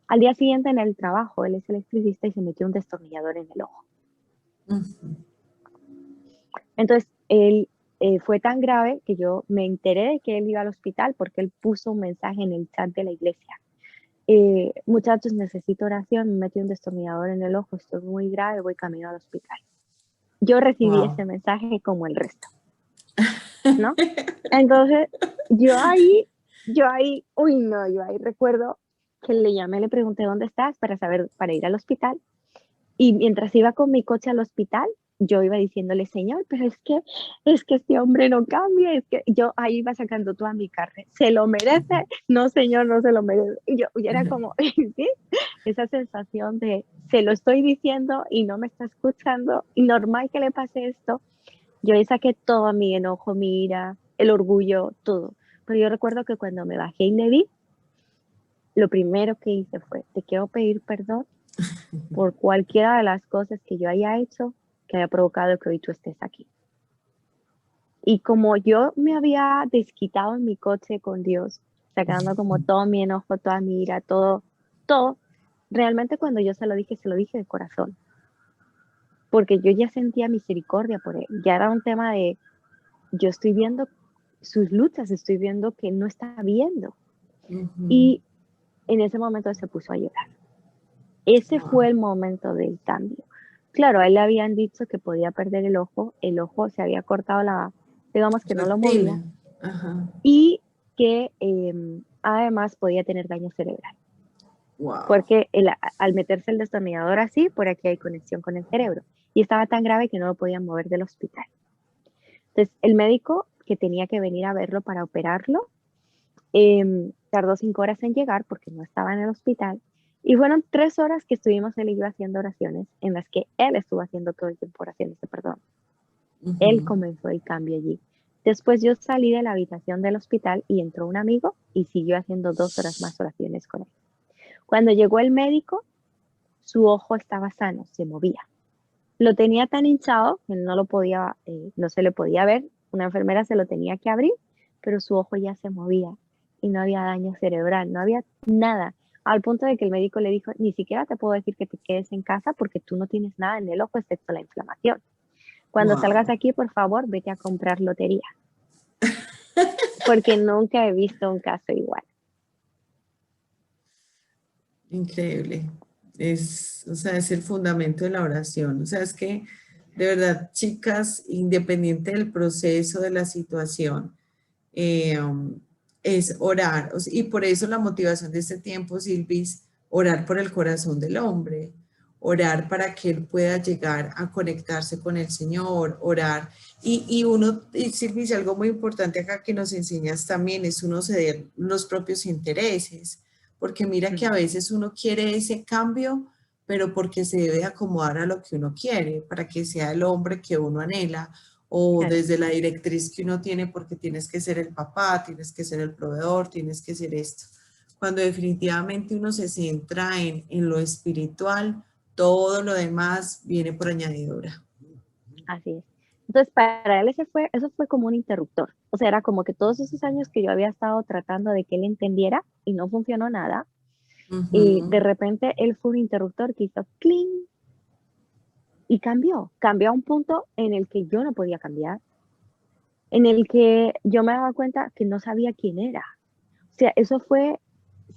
Al día siguiente en el trabajo, él es electricista y se metió un destornillador en el ojo. Ujú. Entonces, él fue tan grave que yo me enteré de que él iba al hospital porque él puso un mensaje en el chat de la iglesia. Muchachos, necesito oración, me metí un destornillador en el ojo, estoy muy grave, voy camino al hospital. Yo recibí ese Wow. mensaje como el resto, ¿no? Entonces, uy, no, yo ahí recuerdo que le llamé, le pregunté dónde estás para saber, para ir al hospital. Y mientras iba con mi coche al hospital, yo iba diciéndole, señor, pero es que este hombre no cambia, es que yo ahí iba sacando toda mi carne, ¿se lo merece? No, señor, no se lo merece. Y yo era como, ¿sí? Esa sensación de, se lo estoy diciendo y no me está escuchando, y normal que le pase esto. Yo ahí saqué todo mi enojo, mi ira, el orgullo, todo. Pero yo recuerdo que cuando me bajé y le vi, lo primero que hice fue, te quiero pedir perdón por cualquiera de las cosas que yo haya hecho que haya provocado que hoy tú estés aquí. Y como yo me había desquitado en mi coche con Dios, sacando como todo mi enojo, toda mi ira, todo, realmente cuando yo se lo dije de corazón, porque yo ya sentía misericordia por él, ya era un tema de, yo estoy viendo sus luchas, estoy viendo que no está viendo. Ujú. Y en ese momento se puso a llorar. Ese fue Wow. el momento del cambio. Claro, a él le habían dicho que podía perder el ojo se había cortado digamos que no lo movía, Retina. Ajá. y que además podía tener daño cerebral, Wow. porque al meterse el destornillador así, por aquí hay conexión con el cerebro, y estaba tan grave que no lo podían mover del hospital. Entonces, el médico que tenía que venir a verlo para operarlo, tardó 5 horas en llegar porque no estaba en el hospital. Y fueron 3 horas que estuvimos él y yo haciendo oraciones, en las que él estuvo haciendo todo el tiempo oraciones de perdón. Él Ujú. comenzó el cambio allí. Después yo salí de la habitación del hospital y entró un amigo y siguió haciendo 2 horas más oraciones con él. Cuando llegó el médico, su ojo estaba sano, se movía. Lo tenía tan hinchado que no se le podía ver. Una enfermera se lo tenía que abrir, pero su ojo ya se movía y no había daño cerebral, no había nada. Al punto de que el médico le dijo, ni siquiera te puedo decir que te quedes en casa porque tú no tienes nada en el ojo excepto la inflamación. Cuando salgas Wow. aquí, por favor, vete a comprar lotería, porque nunca he visto un caso igual. Increíble. O sea, es el fundamento de la oración. O sea, es que de verdad, chicas, independiente del proceso, de la situación, es orar. Y por eso la motivación de este tiempo, Silvis, orar por el corazón del hombre, orar para que él pueda llegar a conectarse con el Señor, orar. Y Silvis, algo muy importante acá que nos enseñas también es uno ceder los propios intereses, porque mira que a veces uno quiere ese cambio, pero porque se debe acomodar a lo que uno quiere, para que sea el hombre que uno anhela, o Claro, desde la directriz que uno tiene porque tienes que ser el papá, tienes que ser el proveedor, tienes que ser esto. Cuando definitivamente uno se centra en lo espiritual, todo lo demás viene por añadidura. así es. Entonces, para él eso fue como un interruptor. O sea, era como que todos esos años que yo había estado tratando de que él entendiera y no funcionó nada, y de Ujú. repente él fue un interruptor que hizo cling y cambió a un punto en el que yo no podía cambiar, en el que yo me daba cuenta que no sabía quién era. O sea,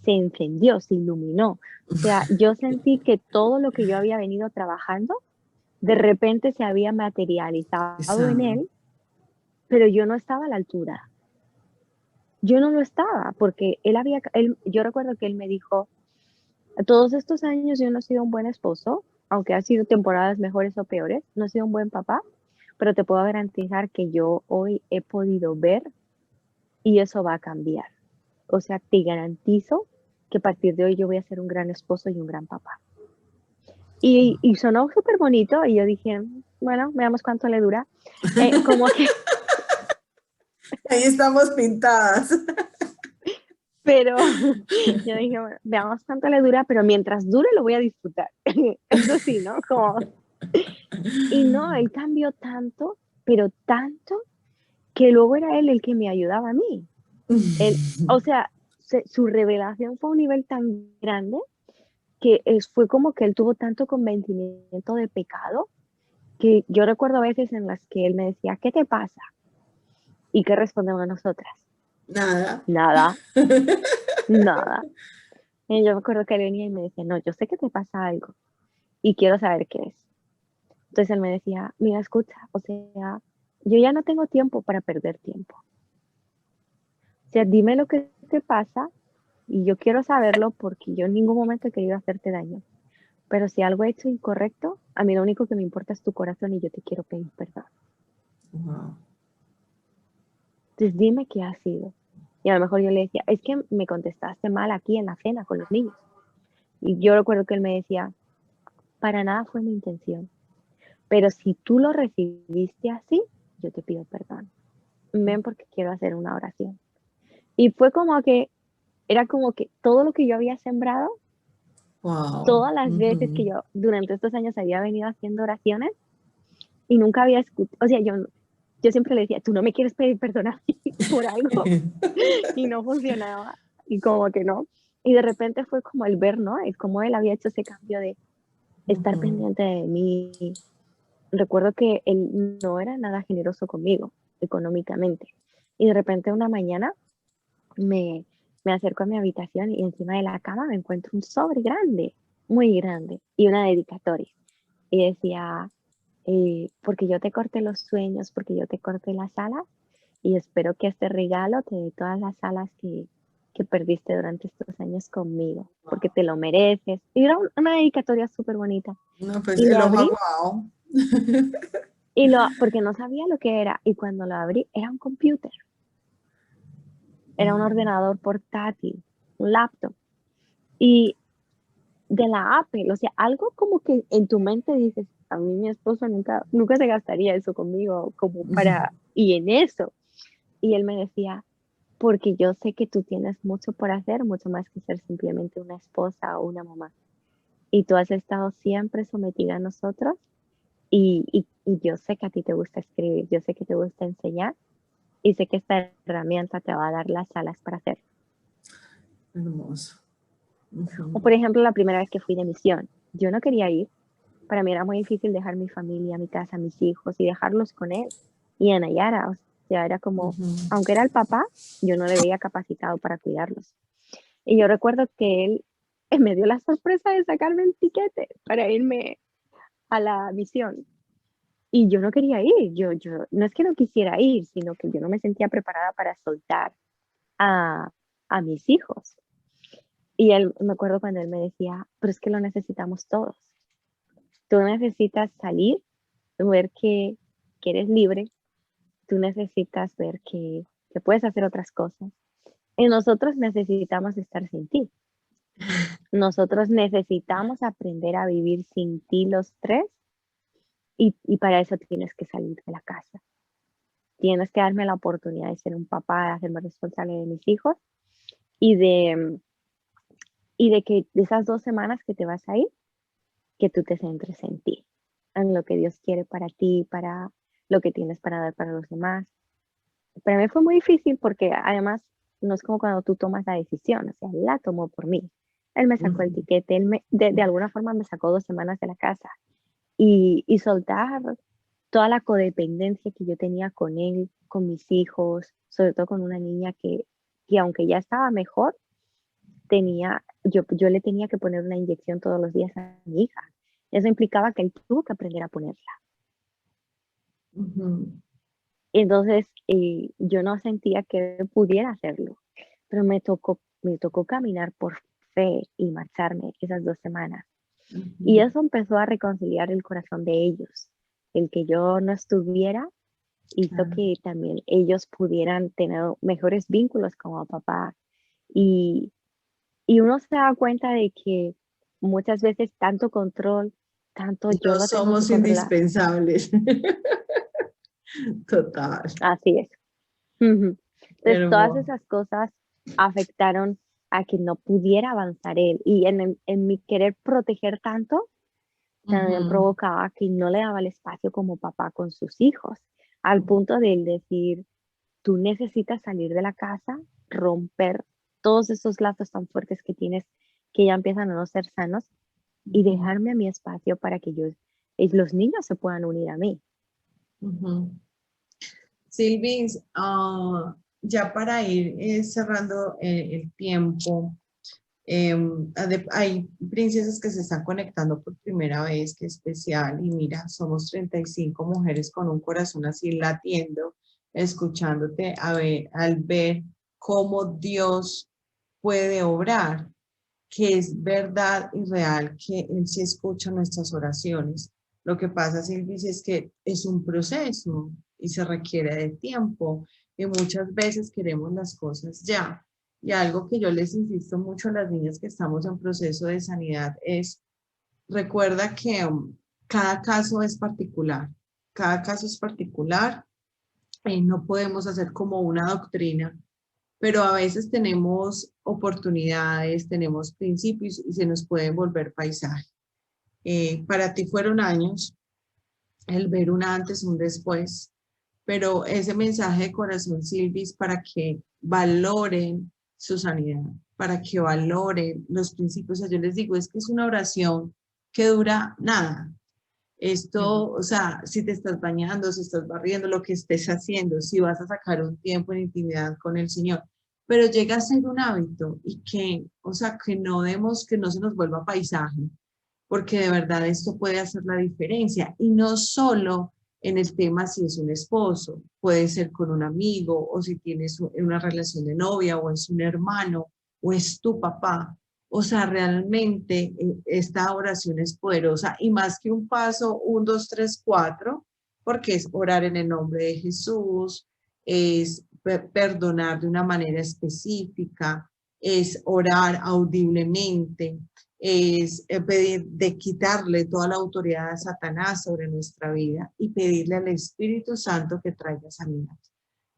se encendió, se iluminó. O sea, yo sentí que todo lo que yo había venido trabajando, de repente se había materializado en Pesado. él, pero yo no estaba a la altura. Yo no lo estaba, porque yo recuerdo que él me dijo, todos estos años yo no he sido un buen esposo, aunque ha sido temporadas mejores o peores, no he sido un buen papá, pero te puedo garantizar que yo hoy he podido ver y eso va a cambiar. O sea, te garantizo que a partir de hoy yo voy a ser un gran esposo y un gran papá. Y sonó súper bonito y yo dije, bueno, veamos cuánto le dura. Como que, Ahí estamos pintadas. pero yo dije, bueno, veamos cuánto le dura, pero mientras dure lo voy a disfrutar. Eso sí, ¿no? Y no, él cambió tanto. pero tanto que luego era él el que me ayudaba a mí. Él, o sea, su revelación fue a un nivel tan grande que fue como que él tuvo tanto convencimiento de pecado que yo recuerdo a veces en las que él me decía, ¿qué te pasa? ¿Y qué respondemos nosotras? Nada. Nada, nada. Y yo me acuerdo que él venía y me decía, no, yo sé que te pasa algo y quiero saber qué es. Entonces él me decía, mira, escucha, o sea, yo ya no tengo tiempo para perder tiempo. O sea, dime lo que te pasa y yo quiero saberlo porque yo en ningún momento he querido hacerte daño. Pero si algo he hecho incorrecto, a mí lo único que me importa es tu corazón y yo te quiero pedir perdón. Wow. Entonces dime qué ha sido. Y a lo mejor yo le decía, es que me contestaste mal aquí en la cena con los niños. Y yo recuerdo que él me decía, para nada fue mi intención. Pero si tú lo recibiste así, yo te pido perdón. Ven porque quiero hacer una oración. Y fue como que, era como que todo lo que yo había sembrado, Wow. todas las veces que Ujú. yo durante estos años había venido haciendo oraciones y nunca había escuchado, o sea, yo siempre le decía, tú no me quieres pedir perdón a mí por algo y no funcionaba y como que no. Y de repente fue como el ver, ¿no? Es como él había hecho ese cambio de estar Ujú. pendiente de mí. Recuerdo que él no era nada generoso conmigo económicamente. Y de repente una mañana me, me acerco a mi habitación y encima de la cama me encuentro un sobre grande, muy grande, y una dedicatoria. Y decía, porque yo te corté los sueños, porque yo te corté las alas, y espero que este regalo te dé todas las alas que perdiste durante estos años conmigo, porque te lo mereces. Y era una dedicatoria súper bonita. No, pues Y lo el ojo abrí, aguado. porque no sabía lo que era, y cuando lo abrí era un computer, era un ordenador portátil, un laptop. Y de la Apple, o sea, algo como que en tu mente dices, a mí mi esposo nunca se gastaría eso conmigo, como para, y en eso. Y él me decía, porque yo sé que tú tienes mucho por hacer, mucho más que ser simplemente una esposa o una mamá. Y tú has estado siempre sometida a nosotros y yo sé que a ti te gusta escribir, yo sé que te gusta enseñar y sé que esta herramienta te va a dar las alas para hacerlo. Hermoso. O Ujú. por ejemplo, la primera vez que fui de misión, yo no quería ir, para mí era muy difícil dejar mi familia, mi casa, mis hijos y dejarlos con él y a Nayara, o sea, era como, Ujú. aunque era el papá, yo no le veía capacitado para cuidarlos. Y yo recuerdo que él me dio la sorpresa de sacarme el tiquete para irme a la misión. Y yo no quería ir, no es que no quisiera ir, sino que yo no me sentía preparada para soltar a, a mis hijos. Y él, me acuerdo cuando él me decía, pero es que lo necesitamos todos. Tú necesitas salir, ver que eres libre, tú necesitas ver que puedes hacer otras cosas. Y nosotros necesitamos estar sin ti. Nosotros necesitamos aprender a vivir sin ti los tres y para eso tienes que salir de la casa. Tienes que darme la oportunidad de ser un papá, de hacerme responsable de mis hijos y de que de esas 2 semanas que te vas a ir, que tú te centres en ti, en lo que Dios quiere para ti, para lo que tienes para dar para los demás. Para mí fue muy difícil porque además no es como cuando tú tomas la decisión, o sea, él la tomó por mí. Él me sacó el Ujú. tiquete, de alguna forma me sacó 2 semanas de la casa y soltar toda la codependencia que yo tenía con él, con mis hijos, sobre todo con una niña que aunque ya estaba mejor, yo le tenía que poner una inyección todos los días a mi hija. Eso implicaba que él tuvo que aprender a ponerla. Ujú. Entonces, yo no sentía que pudiera hacerlo, pero me tocó caminar por fe y marcharme esas 2 semanas. Y Ujú. eso empezó a reconciliar el corazón de ellos. El que yo no estuviera hizo Claro. que también ellos pudieran tener mejores vínculos como papá. Y, y uno se da cuenta de que muchas veces tanto control, tanto yo No lo tengo que somos controlar. indispensables. Total. Así es. Ujú. Entonces, todas Hermoso. esas cosas afectaron a que no pudiera avanzar él. Y en mi querer proteger tanto, también Ujú. provocaba que no le daba el espacio como papá con sus hijos. al punto de decir, tú necesitas salir de la casa, romper todos esos lazos tan fuertes que tienes que ya empiezan a no ser sanos y Ujú, dejarme a mi espacio para que los niños se puedan unir a mí. ujú. Silvis, ya para ir cerrando el tiempo, hay princesas que se están conectando por primera vez, que especial, y mira, somos 35 mujeres con un corazón así latiendo, escuchándote al ver cómo Dios puede obrar, que es verdad y real, que Él sí escucha nuestras oraciones. Lo que pasa, Silvis, es que es un proceso y se requiere de tiempo y muchas veces queremos las cosas ya. Y algo que yo les insisto mucho a las niñas que estamos en proceso de sanidad es, recuerda que cada caso es particular, cada caso es particular, no podemos hacer como una doctrina, pero a veces tenemos oportunidades, tenemos principios y se nos pueden volver paisaje. Para ti fueron años, el ver un antes, un después, pero ese mensaje de corazón, Silvis, para que valoren su sanidad, para que valoren los principios. O sea, yo les digo, es que es una oración que dura nada. Ujú. Esto, o sea, si te estás bañando, si estás barriendo, lo que estés haciendo, si vas a sacar un tiempo en intimidad con el Señor, pero llega a ser un hábito y que, o sea, que no demos, que no se nos vuelva paisaje, porque de verdad esto puede hacer la diferencia y no solo en el tema si es un esposo, puede ser con un amigo o si tienes una relación de novia o es un hermano o es tu papá. O sea, realmente esta oración es poderosa y más que un paso, un, dos, tres, cuatro, porque es orar en el nombre de Jesús, es perdonar de una manera específica, es orar audiblemente, es pedir de quitarle toda la autoridad a Satanás sobre nuestra vida y pedirle al Espíritu Santo que traiga sanidad.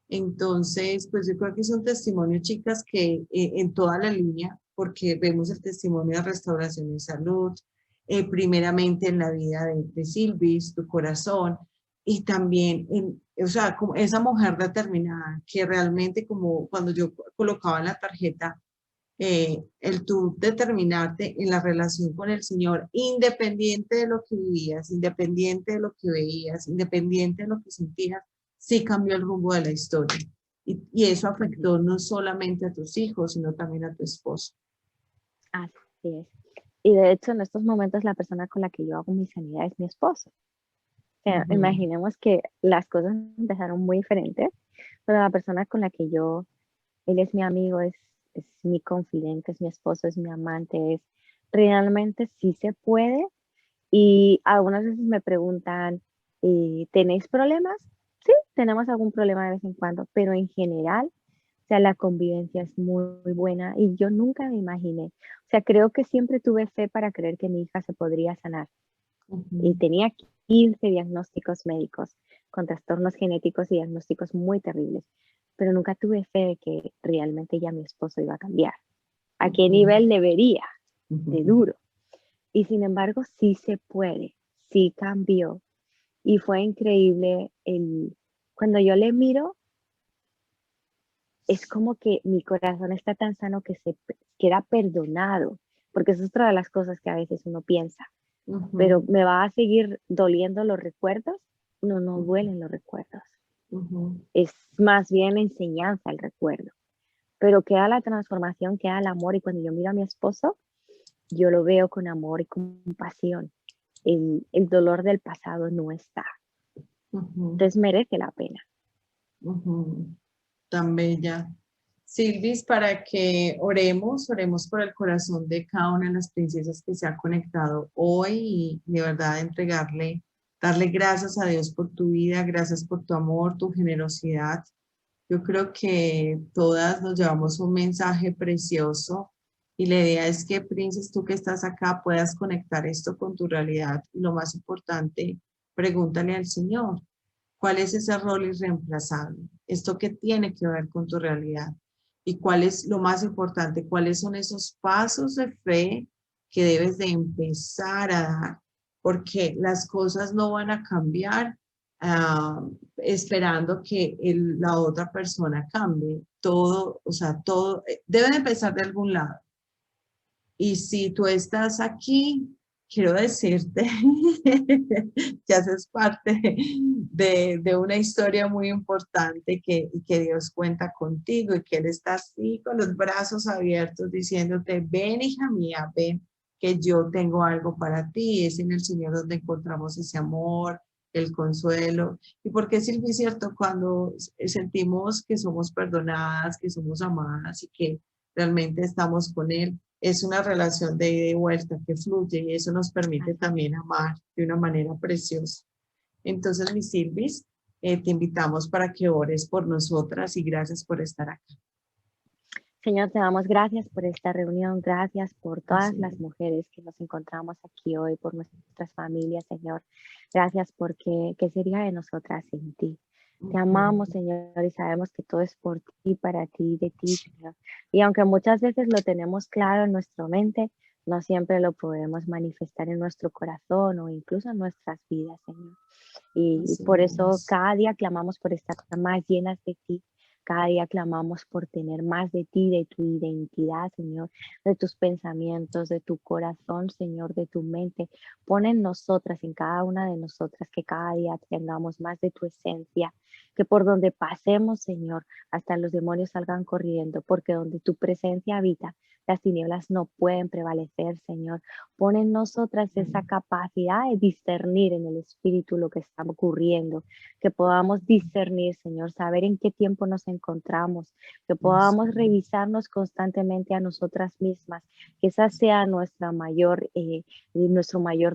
Entonces, pues yo creo que es un testimonio, chicas, que en toda la línea, porque vemos el testimonio de restauración y salud, primeramente en la vida de Silvis, tu corazón, y también, o sea, como esa mujer determinada, que realmente como cuando yo colocaba en la tarjeta, el tú determinarte en la relación con el Señor, independiente de lo que vivías, independiente de lo que veías, independiente de lo que sentías, sí cambió el rumbo de la historia. Y eso Ujú. afectó no solamente a tus hijos, sino también a tu esposo. Así es. Y de hecho, en estos momentos la persona con la que yo hago mi sanidad es mi esposo. O sea, Ujú, imaginemos que las cosas empezaron muy diferentes, pero la persona con la que él es mi amigo, es mi confidente, es mi esposo, es mi amante, realmente sí se puede. Y algunas veces me preguntan, ¿tenéis problemas? Sí, tenemos algún problema de vez en cuando, pero en general, o sea, la convivencia es muy buena y yo nunca me imaginé, o sea, creo que siempre tuve fe para creer que mi hija se podría sanar y ujú, tenía 15 diagnósticos médicos con trastornos genéticos y diagnósticos muy terribles, pero nunca tuve fe de que realmente ya mi esposo iba a cambiar. ¿A qué ujú, nivel debería? De ujú, duro. Y sin embargo, sí se puede, sí cambió. Y fue increíble cuando yo le miro, es como que mi corazón está tan sano que se queda perdonado, porque eso es otra de las cosas que a veces uno piensa, pero ujú, me va a seguir doliendo los recuerdos. No, no duelen los recuerdos. ujú, Es más bien enseñanza el recuerdo, pero queda la transformación, queda el amor. Y cuando yo miro a mi esposo, yo lo veo con amor y compasión. El dolor del pasado no está. ujú, Entonces merece la pena. ujú. Tan bella. Silvis, para que oremos por el corazón de cada una de las princesas que se ha conectado hoy y de verdad entregarle, darle gracias a Dios por tu vida, gracias por tu amor, tu generosidad. Yo creo que todas nos llevamos un mensaje precioso y la idea es que, Princes, tú que estás acá puedas conectar esto con tu realidad. Y lo más importante, pregúntale al Señor, ¿cuál es ese rol irreemplazable? ¿Esto qué tiene que ver con tu realidad? ¿Y cuál es lo más importante? ¿Cuáles son esos pasos de fe que debes de empezar a dar? Porque las cosas no van a cambiar esperando que la otra persona cambie. Todo, o sea, todo debe de empezar de algún lado. Y si tú estás aquí, quiero decirte que haces parte de una historia muy importante y que Dios cuenta contigo y que Él está así con los brazos abiertos diciéndote, ven hija mía, ven que yo tengo algo para ti. Es en el Señor donde encontramos ese amor, el consuelo. Y porque Silvia, es cierto, cuando sentimos que somos perdonadas, que somos amadas y que realmente estamos con Él, es una relación de ida y vuelta que fluye y eso nos permite también amar de una manera preciosa. Entonces, mi Silvis, te invitamos para que ores por nosotras y gracias por estar acá. Señor, te damos gracias por esta reunión, gracias por todas Sí. las mujeres que nos encontramos aquí hoy, por nuestras familias, Señor. Gracias porque, ¿qué sería de nosotras sin ti? Te amamos, Señor, y sabemos que todo es por ti, para ti, de ti, Señor. Y aunque muchas veces lo tenemos claro en nuestra mente, no siempre lo podemos manifestar en nuestro corazón o incluso en nuestras vidas, Señor. Y Así por eso es. cada día clamamos por estar más llenas de ti. Cada día clamamos por tener más de ti, de tu identidad, Señor, de tus pensamientos, de tu corazón, Señor, de tu mente. Pon en nosotras, en cada una de nosotras, que cada día tengamos más de tu esencia, que por donde pasemos, Señor, hasta los demonios salgan corriendo, porque donde tu presencia habita, las tinieblas no pueden prevalecer, Señor. Pon en nosotras esa capacidad de discernir en el Espíritu lo que está ocurriendo, que podamos discernir, Señor, saber en qué tiempo nos encontramos, que podamos revisarnos constantemente a nosotras mismas, que esa sea nuestro mayor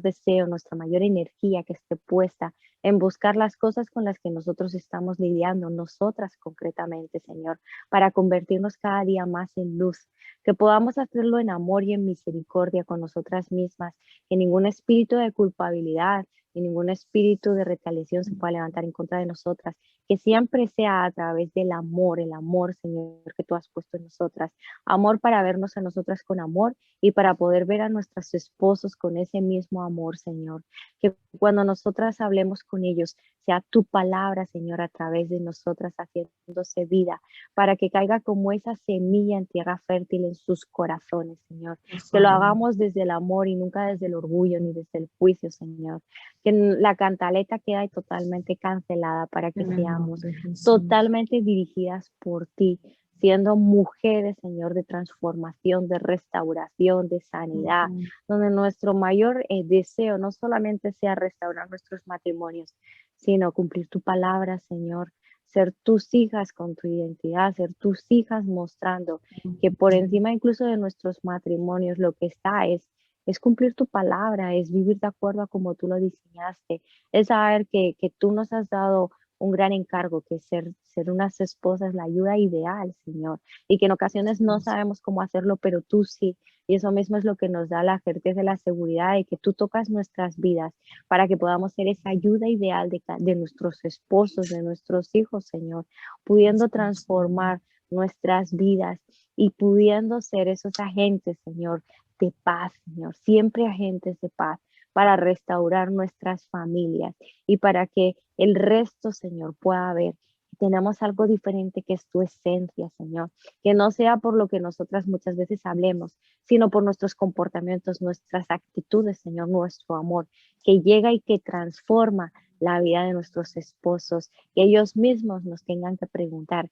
deseo, nuestra mayor energía que esté puesta en buscar las cosas con las que nosotros estamos lidiando, nosotras concretamente, Señor, para convertirnos cada día más en luz, que podamos hacerlo en amor y en misericordia con nosotras mismas, que ningún espíritu de culpabilidad y ningún espíritu de retaliación se pueda levantar en contra de nosotras, que siempre sea a través del amor, el amor, Señor, que tú has puesto en nosotras, amor para vernos a nosotras con amor y para poder ver a nuestros esposos con ese mismo amor, Señor, que cuando nosotras hablemos con ellos, sea tu palabra, Señor, a través de nosotras haciéndose vida, para que caiga como esa semilla en tierra fértil en sus corazones, Señor, que lo hagamos desde el amor y nunca desde el orgullo ni desde el juicio, Señor, que la cantaleta queda totalmente cancelada para que seamos totalmente dirigidas por ti, siendo mujeres, Señor, de transformación, de restauración, de sanidad, donde nuestro mayor deseo no solamente sea restaurar nuestros matrimonios, sino cumplir tu palabra, Señor, ser tus hijas con tu identidad, ser tus hijas mostrando que por encima incluso de nuestros matrimonios lo que está es cumplir tu palabra, es vivir de acuerdo a como tú lo diseñaste, es saber que tú nos has dado un gran encargo, que ser unas esposas la ayuda ideal, Señor, y que en ocasiones no sabemos cómo hacerlo, pero tú sí, y eso mismo es lo que nos da la certeza y la seguridad de que tú tocas nuestras vidas para que podamos ser esa ayuda ideal de nuestros esposos, de nuestros hijos, Señor, pudiendo transformar nuestras vidas y pudiendo ser esos agentes, Señor, de paz, Señor, siempre agentes de paz para restaurar nuestras familias y para que el resto, Señor, pueda ver que tenemos algo diferente que es tu esencia, Señor, que no sea por lo que nosotras muchas veces hablemos, sino por nuestros comportamientos, nuestras actitudes, Señor, nuestro amor, que llega y que transforma la vida de nuestros esposos, que ellos mismos nos tengan que preguntar,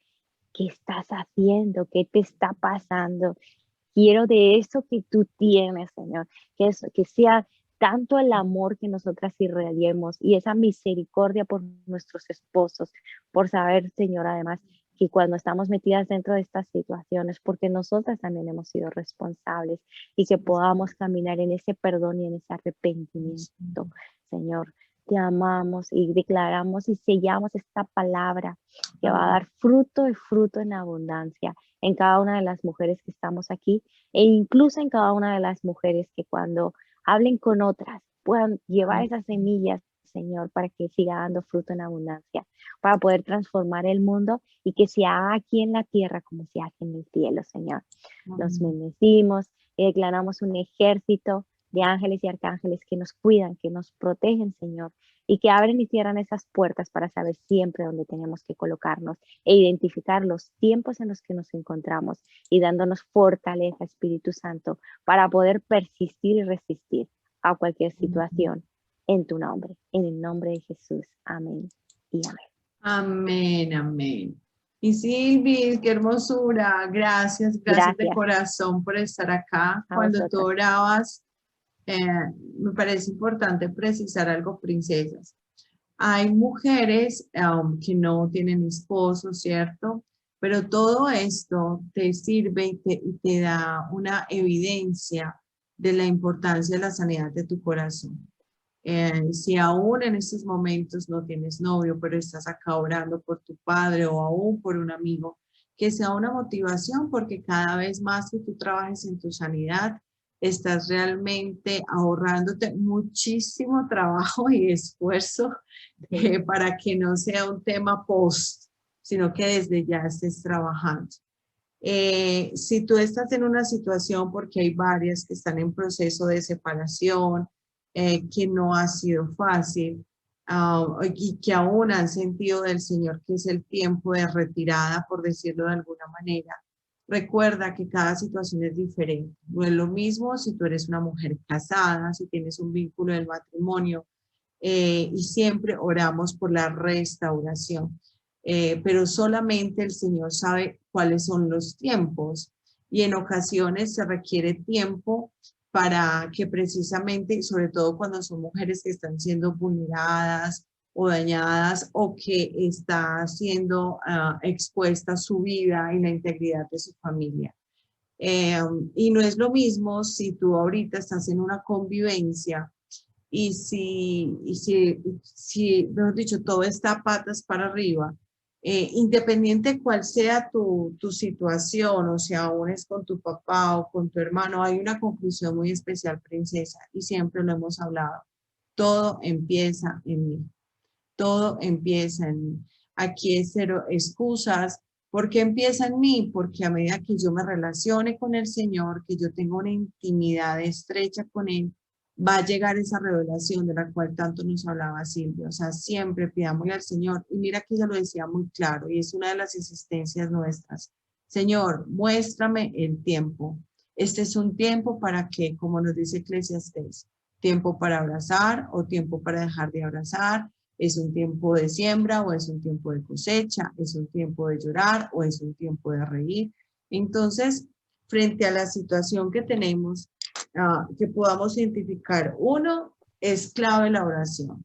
¿qué estás haciendo? ¿Qué te está pasando? Quiero de eso que tú tienes, Señor, que sea tanto el amor que nosotras irradiemos y esa misericordia por nuestros esposos, por saber, Señor, además, que cuando estamos metidas dentro de estas situaciones, porque nosotras también hemos sido responsables y que podamos caminar en ese perdón y en ese arrepentimiento, Señor. Te amamos y declaramos y sellamos esta palabra que va a dar fruto y fruto en abundancia en cada una de las mujeres que estamos aquí e incluso en cada una de las mujeres que cuando hablen con otras puedan llevar esas semillas, Señor, para que siga dando fruto en abundancia, para poder transformar el mundo y que se haga aquí en la tierra como se hace en el cielo, Señor. Nos bendecimos y declaramos un ejército de ángeles y arcángeles que nos cuidan, que nos protegen, Señor, y que abren y cierran esas puertas para saber siempre dónde tenemos que colocarnos e identificar los tiempos en los que nos encontramos y dándonos fortaleza, Espíritu Santo, para poder persistir y resistir a cualquier situación en tu nombre, en el nombre de Jesús. Amén y amén. Amén, amén. Y Silvi, qué hermosura. Gracias, gracias de Gracias corazón por estar acá. a Cuando tú vosotros. orabas, me parece importante precisar algo, princesas. Hay mujeres que no tienen esposo, ¿cierto? Pero todo esto te sirve y te da una evidencia de la importancia de la sanidad de tu corazón. Si aún en estos momentos no tienes novio, pero estás acá orando por tu padre o aún por un amigo, que sea una motivación porque cada vez más que tú trabajes en tu sanidad, estás realmente ahorrándote muchísimo trabajo y esfuerzo para que no sea un tema post, sino que desde ya estés trabajando. Si tú estás en una situación, porque hay varias que están en proceso de separación, que no ha sido fácil, y que aún han sentido del Señor que es el tiempo de retirada, por decirlo de alguna manera, recuerda que cada situación es diferente. No es lo mismo si tú eres una mujer casada, si tienes un vínculo del matrimonio, y siempre oramos por la restauración. Pero solamente el Señor sabe cuáles son los tiempos y en ocasiones se requiere tiempo para que precisamente, sobre todo cuando son mujeres que están siendo vulneradas o dañadas o que está siendo expuesta su vida y la integridad de su familia. Y no es lo mismo si tú ahorita estás en una convivencia y si, mejor dicho, todo está patas para arriba, independiente cuál sea tu situación, o sea, aún es con tu papá o con tu hermano, hay una conclusión muy especial, princesa, y siempre lo hemos hablado. Todo empieza en mí. Todo empieza en mí. Aquí es cero excusas. ¿Por qué empieza en mí? Porque a medida que yo me relacione con el Señor, que yo tenga una intimidad estrecha con Él, va a llegar esa revelación de la cual tanto nos hablaba Silvia. O sea, siempre pidámosle al Señor. Y mira que ella lo decía muy claro y es una de las insistencias nuestras. Señor, muéstrame el tiempo. Este es un tiempo para que, como nos dice Eclesiastés, tiempo para abrazar o tiempo para dejar de abrazar. ¿Es un tiempo de siembra o es un tiempo de cosecha? ¿Es un tiempo de llorar o es un tiempo de reír? Entonces, frente a la situación que tenemos, que podamos identificar, uno, es clave la oración.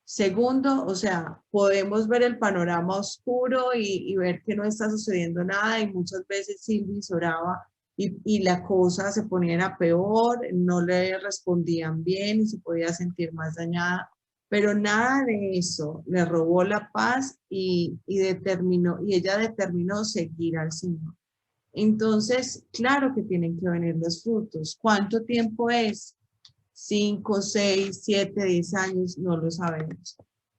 Segundo, o sea, podemos ver el panorama oscuro y ver que no está sucediendo nada y muchas veces Silvis oraba y la cosa se ponía peor, no le respondían bien y se podía sentir más dañada, pero nada de eso le robó la paz y ella determinó seguir al Señor. Entonces, claro que tienen que venir los frutos. ¿Cuánto tiempo es? 5, 6, 7, 10 años, no lo sabemos.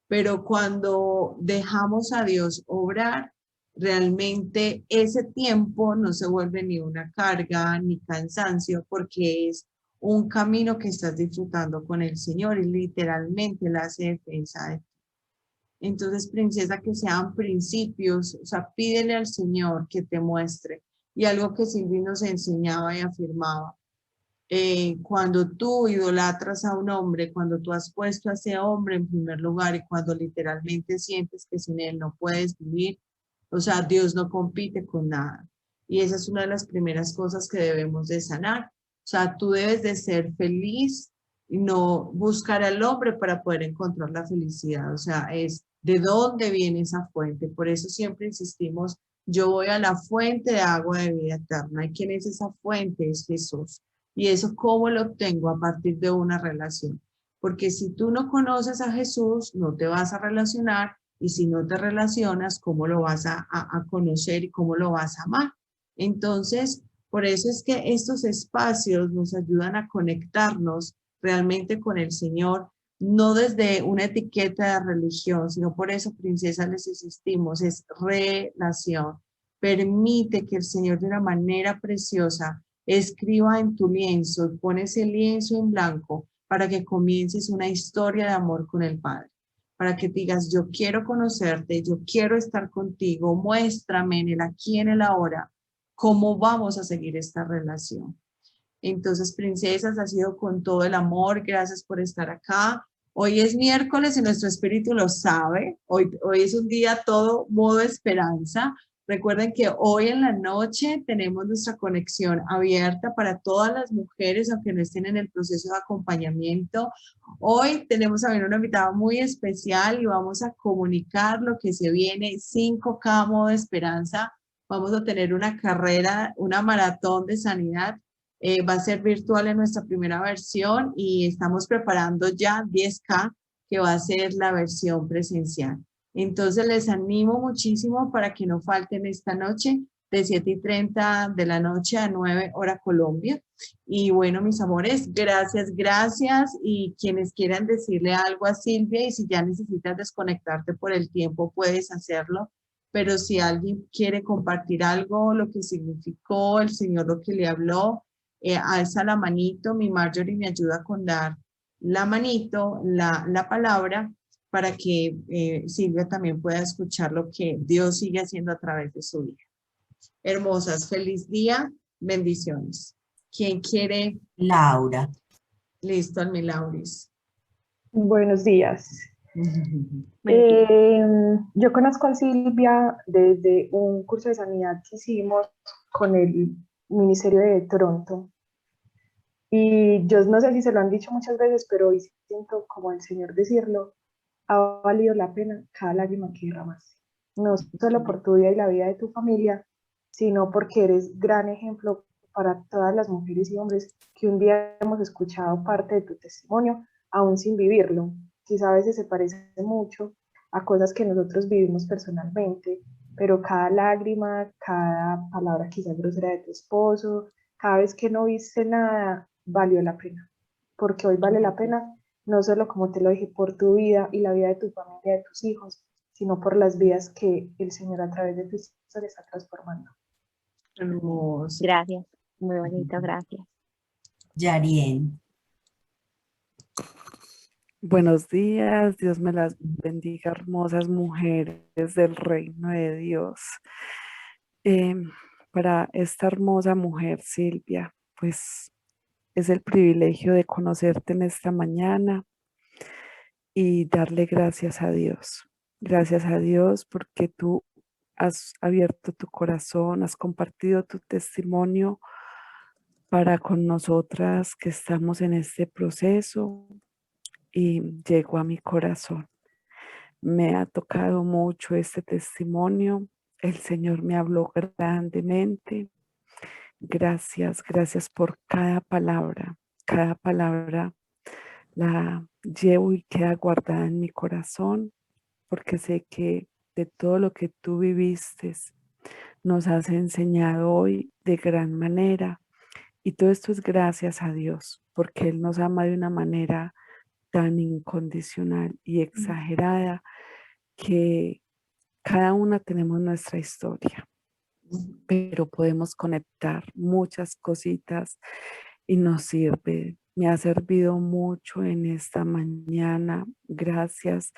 Pero cuando dejamos a Dios obrar, realmente ese tiempo no se vuelve ni una carga ni cansancio, porque es un camino que estás disfrutando con el Señor y literalmente la hace defensa de ti. Entonces, princesa, que sean principios, o sea, pídele al Señor que te muestre. Y algo que Silvi nos enseñaba y afirmaba, cuando tú idolatras a un hombre, cuando tú has puesto a ese hombre en primer lugar y cuando literalmente sientes que sin él no puedes vivir, o sea, Dios no compite con nada. Y esa es una de las primeras cosas que debemos de sanar. O sea, tú debes de ser feliz y no buscar al hombre para poder encontrar la felicidad. O sea, es de dónde viene esa fuente. Por eso siempre insistimos, yo voy a la fuente de agua de vida eterna. ¿Y quién es esa fuente? Es Jesús. ¿Y eso cómo lo obtengo? A partir de una relación. Porque si tú no conoces a Jesús, no te vas a relacionar y si no te relacionas, ¿cómo lo vas a conocer y cómo lo vas a amar? Entonces, por eso es que estos espacios nos ayudan a conectarnos realmente con el Señor, no desde una etiqueta de religión, sino por eso, princesa, les insistimos, es relación. Permite que el Señor de una manera preciosa escriba en tu lienzo, pone ese lienzo en blanco para que comiences una historia de amor con el Padre. para que digas, yo quiero conocerte, yo quiero estar contigo, muéstrame en el aquí, en el ahora, cómo vamos a seguir esta relación. Entonces, princesas, ha sido con todo el amor. Gracias por estar acá. Hoy es miércoles y nuestro espíritu lo sabe. Hoy es un día todo modo esperanza. Recuerden que hoy en la noche tenemos nuestra conexión abierta para todas las mujeres, aunque no estén en el proceso de acompañamiento. Hoy tenemos a una invitada muy especial y vamos a comunicar lo que se viene, 5K modo esperanza. Vamos a tener una carrera, una maratón de sanidad. Va a ser virtual en nuestra primera versión y estamos preparando ya 10K, que va a ser la versión presencial. Entonces les animo muchísimo para que no falten esta noche de 7:30 de la noche a 9 hora Colombia. Y bueno, mis amores, gracias, gracias. Y quienes quieran decirle algo a Silvia, y si ya necesitas desconectarte por el tiempo, puedes hacerlo. Pero si alguien quiere compartir algo, lo que significó el Señor, lo que le habló, alza la manito. Mi Marjorie me ayuda con dar la manito, la palabra, para que Silvia también pueda escuchar lo que Dios sigue haciendo a través de su vida. Hermosas, feliz día, bendiciones. ¿Quién quiere? Laura. Listo, mi Lauris. Buenos días. Yo conozco a Silvia desde un curso de sanidad que hicimos con el Ministerio de Toronto. Y yo no sé si se lo han dicho muchas veces, pero hoy siento como el Señor decirlo, ha valido la pena cada lágrima que derramaste. No solo por tu vida y la vida de tu familia, sino porque eres gran ejemplo para todas las mujeres y hombres que un día hemos escuchado parte de tu testimonio, aún sin vivirlo. Quizá a veces se parece mucho a cosas que nosotros vivimos personalmente, pero cada lágrima, cada palabra quizás grosera de tu esposo, cada vez que no viste nada, valió la pena. Porque hoy vale la pena, no solo como te lo dije, por tu vida y la vida de tu familia, de tus hijos, sino por las vidas que el Señor a través de tu historia está transformando. Hermoso. Gracias, muy bonito, gracias. Yarien. Buenos días, Dios me las bendiga, hermosas mujeres del reino de Dios. Para esta hermosa mujer, Silvia, pues es el privilegio de conocerte en esta mañana y darle gracias a Dios. Gracias a Dios porque tú has abierto tu corazón, has compartido tu testimonio para con nosotras que estamos en este proceso y llegó a mi corazón. Me ha tocado mucho este testimonio. El Señor me habló grandemente. Gracias, gracias por cada palabra. Cada palabra la llevo y queda guardada en mi corazón, porque sé que de todo lo que tú viviste nos has enseñado hoy de gran manera. Y todo esto es gracias a Dios, porque Él nos ama de una manera tan incondicional y exagerada que cada una tenemos nuestra historia, pero podemos conectar muchas cositas y nos sirve. Me ha servido mucho en esta mañana. Gracias.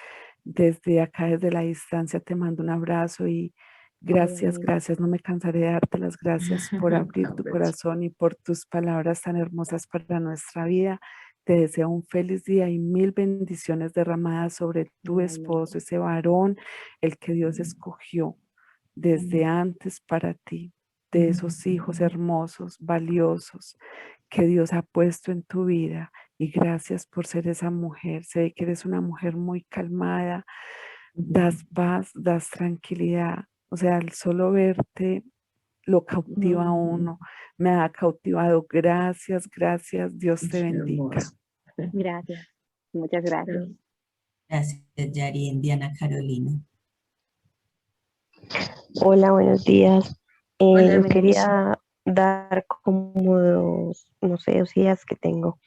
Desde acá, desde la distancia, te mando un abrazo y gracias, gracias. No me cansaré de darte las gracias por abrir tu corazón y por tus palabras tan hermosas para nuestra vida. Te deseo un feliz día y 1000 bendiciones derramadas sobre tu esposo, ese varón, el que Dios escogió desde antes para ti, de esos hijos hermosos, valiosos, que Dios ha puesto en tu vida. Y gracias por ser esa mujer. Sé que eres una mujer muy calmada, das paz, das tranquilidad. O sea, al solo verte lo cautiva a uno. Me ha cautivado. Gracias, gracias. Dios te bendiga. Gracias, muchas gracias. Gracias, Yarien. Diana Carolina. Hola, buenos días. Hola, Yo mi quería dar como no sé, 2 ideas que tengo.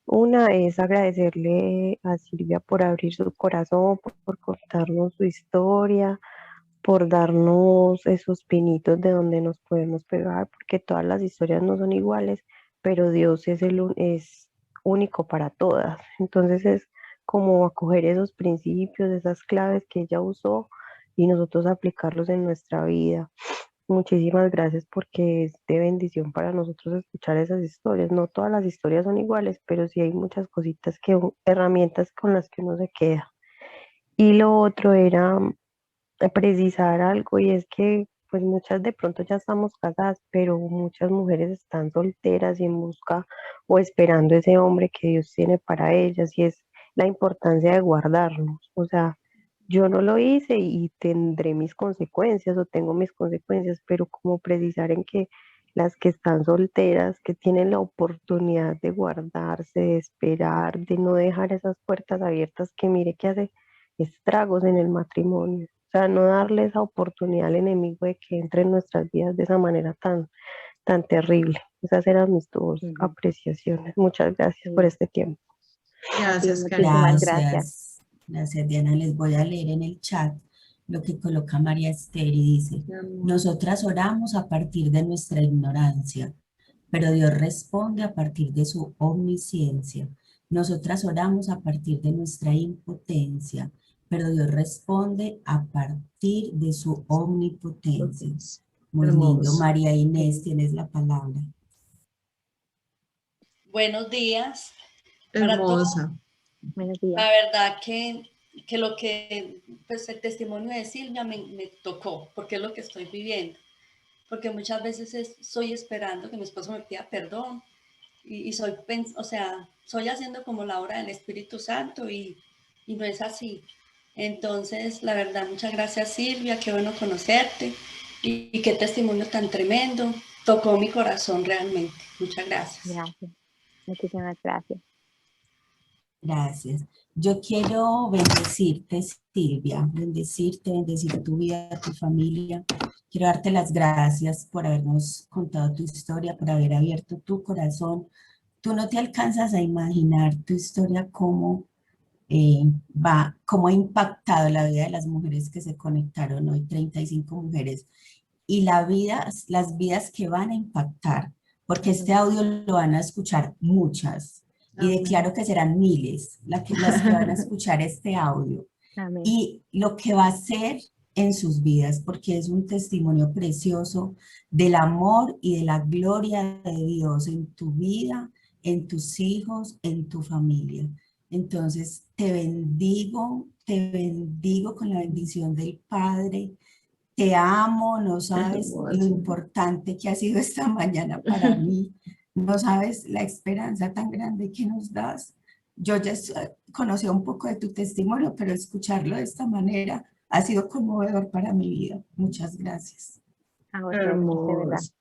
Una es agradecerle a Silvia por abrir su corazón, por contarnos su historia, por darnos esos pinitos de donde nos podemos pegar, porque todas las historias no son iguales, pero Dios es único para todas. Entonces es como a coger esos principios, esas claves que ella usó y nosotros aplicarlos en nuestra vida. Muchísimas gracias porque es de bendición para nosotros escuchar esas historias. No todas las historias son iguales, pero sí hay muchas cositas herramientas con las que uno se queda. Y lo otro era precisar algo y es que pues muchas de pronto ya estamos casadas, pero muchas mujeres están solteras y en busca o esperando ese hombre que Dios tiene para ellas y es la importancia de guardarnos. O sea, yo no lo hice y tendré mis consecuencias o tengo mis consecuencias, pero como precisar en que las que están solteras, que tienen la oportunidad de guardarse, de esperar, de no dejar esas puertas abiertas que mire que hace estragos en el matrimonio. O sea, no darle esa oportunidad al enemigo de que entre en nuestras vidas de esa manera tan terrible. Esas eran mis dos apreciaciones. Muchas gracias por este tiempo. Gracias, muchísimas Karina. gracias. Gracias, Diana. Les voy a leer en el chat lo que coloca María Esther y dice: nosotras oramos a partir de nuestra ignorancia, pero Dios responde a partir de su omnisciencia. Nosotras oramos a partir de nuestra impotencia, pero Dios responde a partir de su omnipotencia. Muy lindo. Hermoso. María Inés, tienes la palabra. Buenos días para todos. Hermosa. Buenos días. La verdad que lo que, pues el testimonio de Silvia me tocó, porque es lo que estoy viviendo. Porque muchas veces estoy esperando que mi esposo me pida perdón y soy haciendo como la obra del Espíritu Santo y no es así. Entonces, la verdad, muchas gracias, Silvia, qué bueno conocerte y qué testimonio tan tremendo. Tocó mi corazón realmente. Muchas gracias. Gracias. Muchísimas gracias. Gracias. Yo quiero bendecirte, Silvia, bendecir tu vida, tu familia. Quiero darte las gracias por habernos contado tu historia, por haber abierto tu corazón. Tú no te alcanzas a imaginar tu historia cómo cómo ha impactado la vida de las mujeres que se conectaron hoy, 35 mujeres, y las vidas que van a impactar, porque este audio lo van a escuchar muchas. Y declaro que serán miles las que van a escuchar este audio. Amén. Y lo que va a ser en sus vidas, porque es un testimonio precioso del amor y de la gloria de Dios en tu vida, en tus hijos, en tu familia. Entonces te bendigo con la bendición del Padre. Te amo, no sabes lo importante que ha sido esta mañana para mí. No sabes la esperanza tan grande que nos das. Yo ya conocía un poco de tu testimonio, pero escucharlo de esta manera ha sido conmovedor para mi vida. Muchas gracias. A vosotros, de verdad. Hermoso.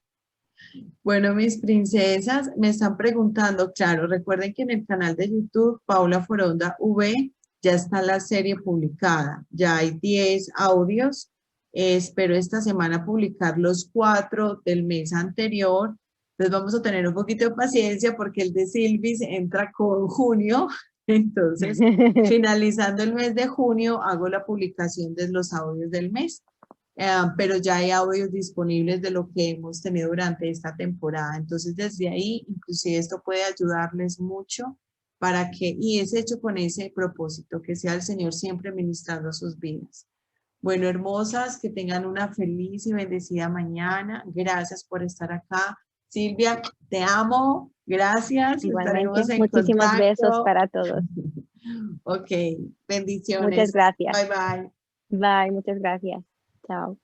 Bueno, mis princesas, me están preguntando, claro, recuerden que en el canal de YouTube, Paula Foronda V, ya está la serie publicada. Ya hay 10 audios. Espero esta semana publicar los 4 del mes anterior. Entonces vamos a tener un poquito de paciencia porque el de Silvis entra con junio. Entonces, finalizando el mes de junio, hago la publicación de los audios del mes. Pero ya hay audios disponibles de lo que hemos tenido durante esta temporada. Entonces, desde ahí, inclusive esto puede ayudarles mucho para que, y es hecho con ese propósito, que sea el Señor siempre ministrando a sus vidas. Bueno, hermosas, que tengan una feliz y bendecida mañana. Gracias por estar acá. Silvia, te amo. Gracias. Igualmente, Estaremos en muchísimos contacto. besos para todos. Ok, bendiciones. Muchas gracias. Bye, bye. Bye, muchas gracias. Chao.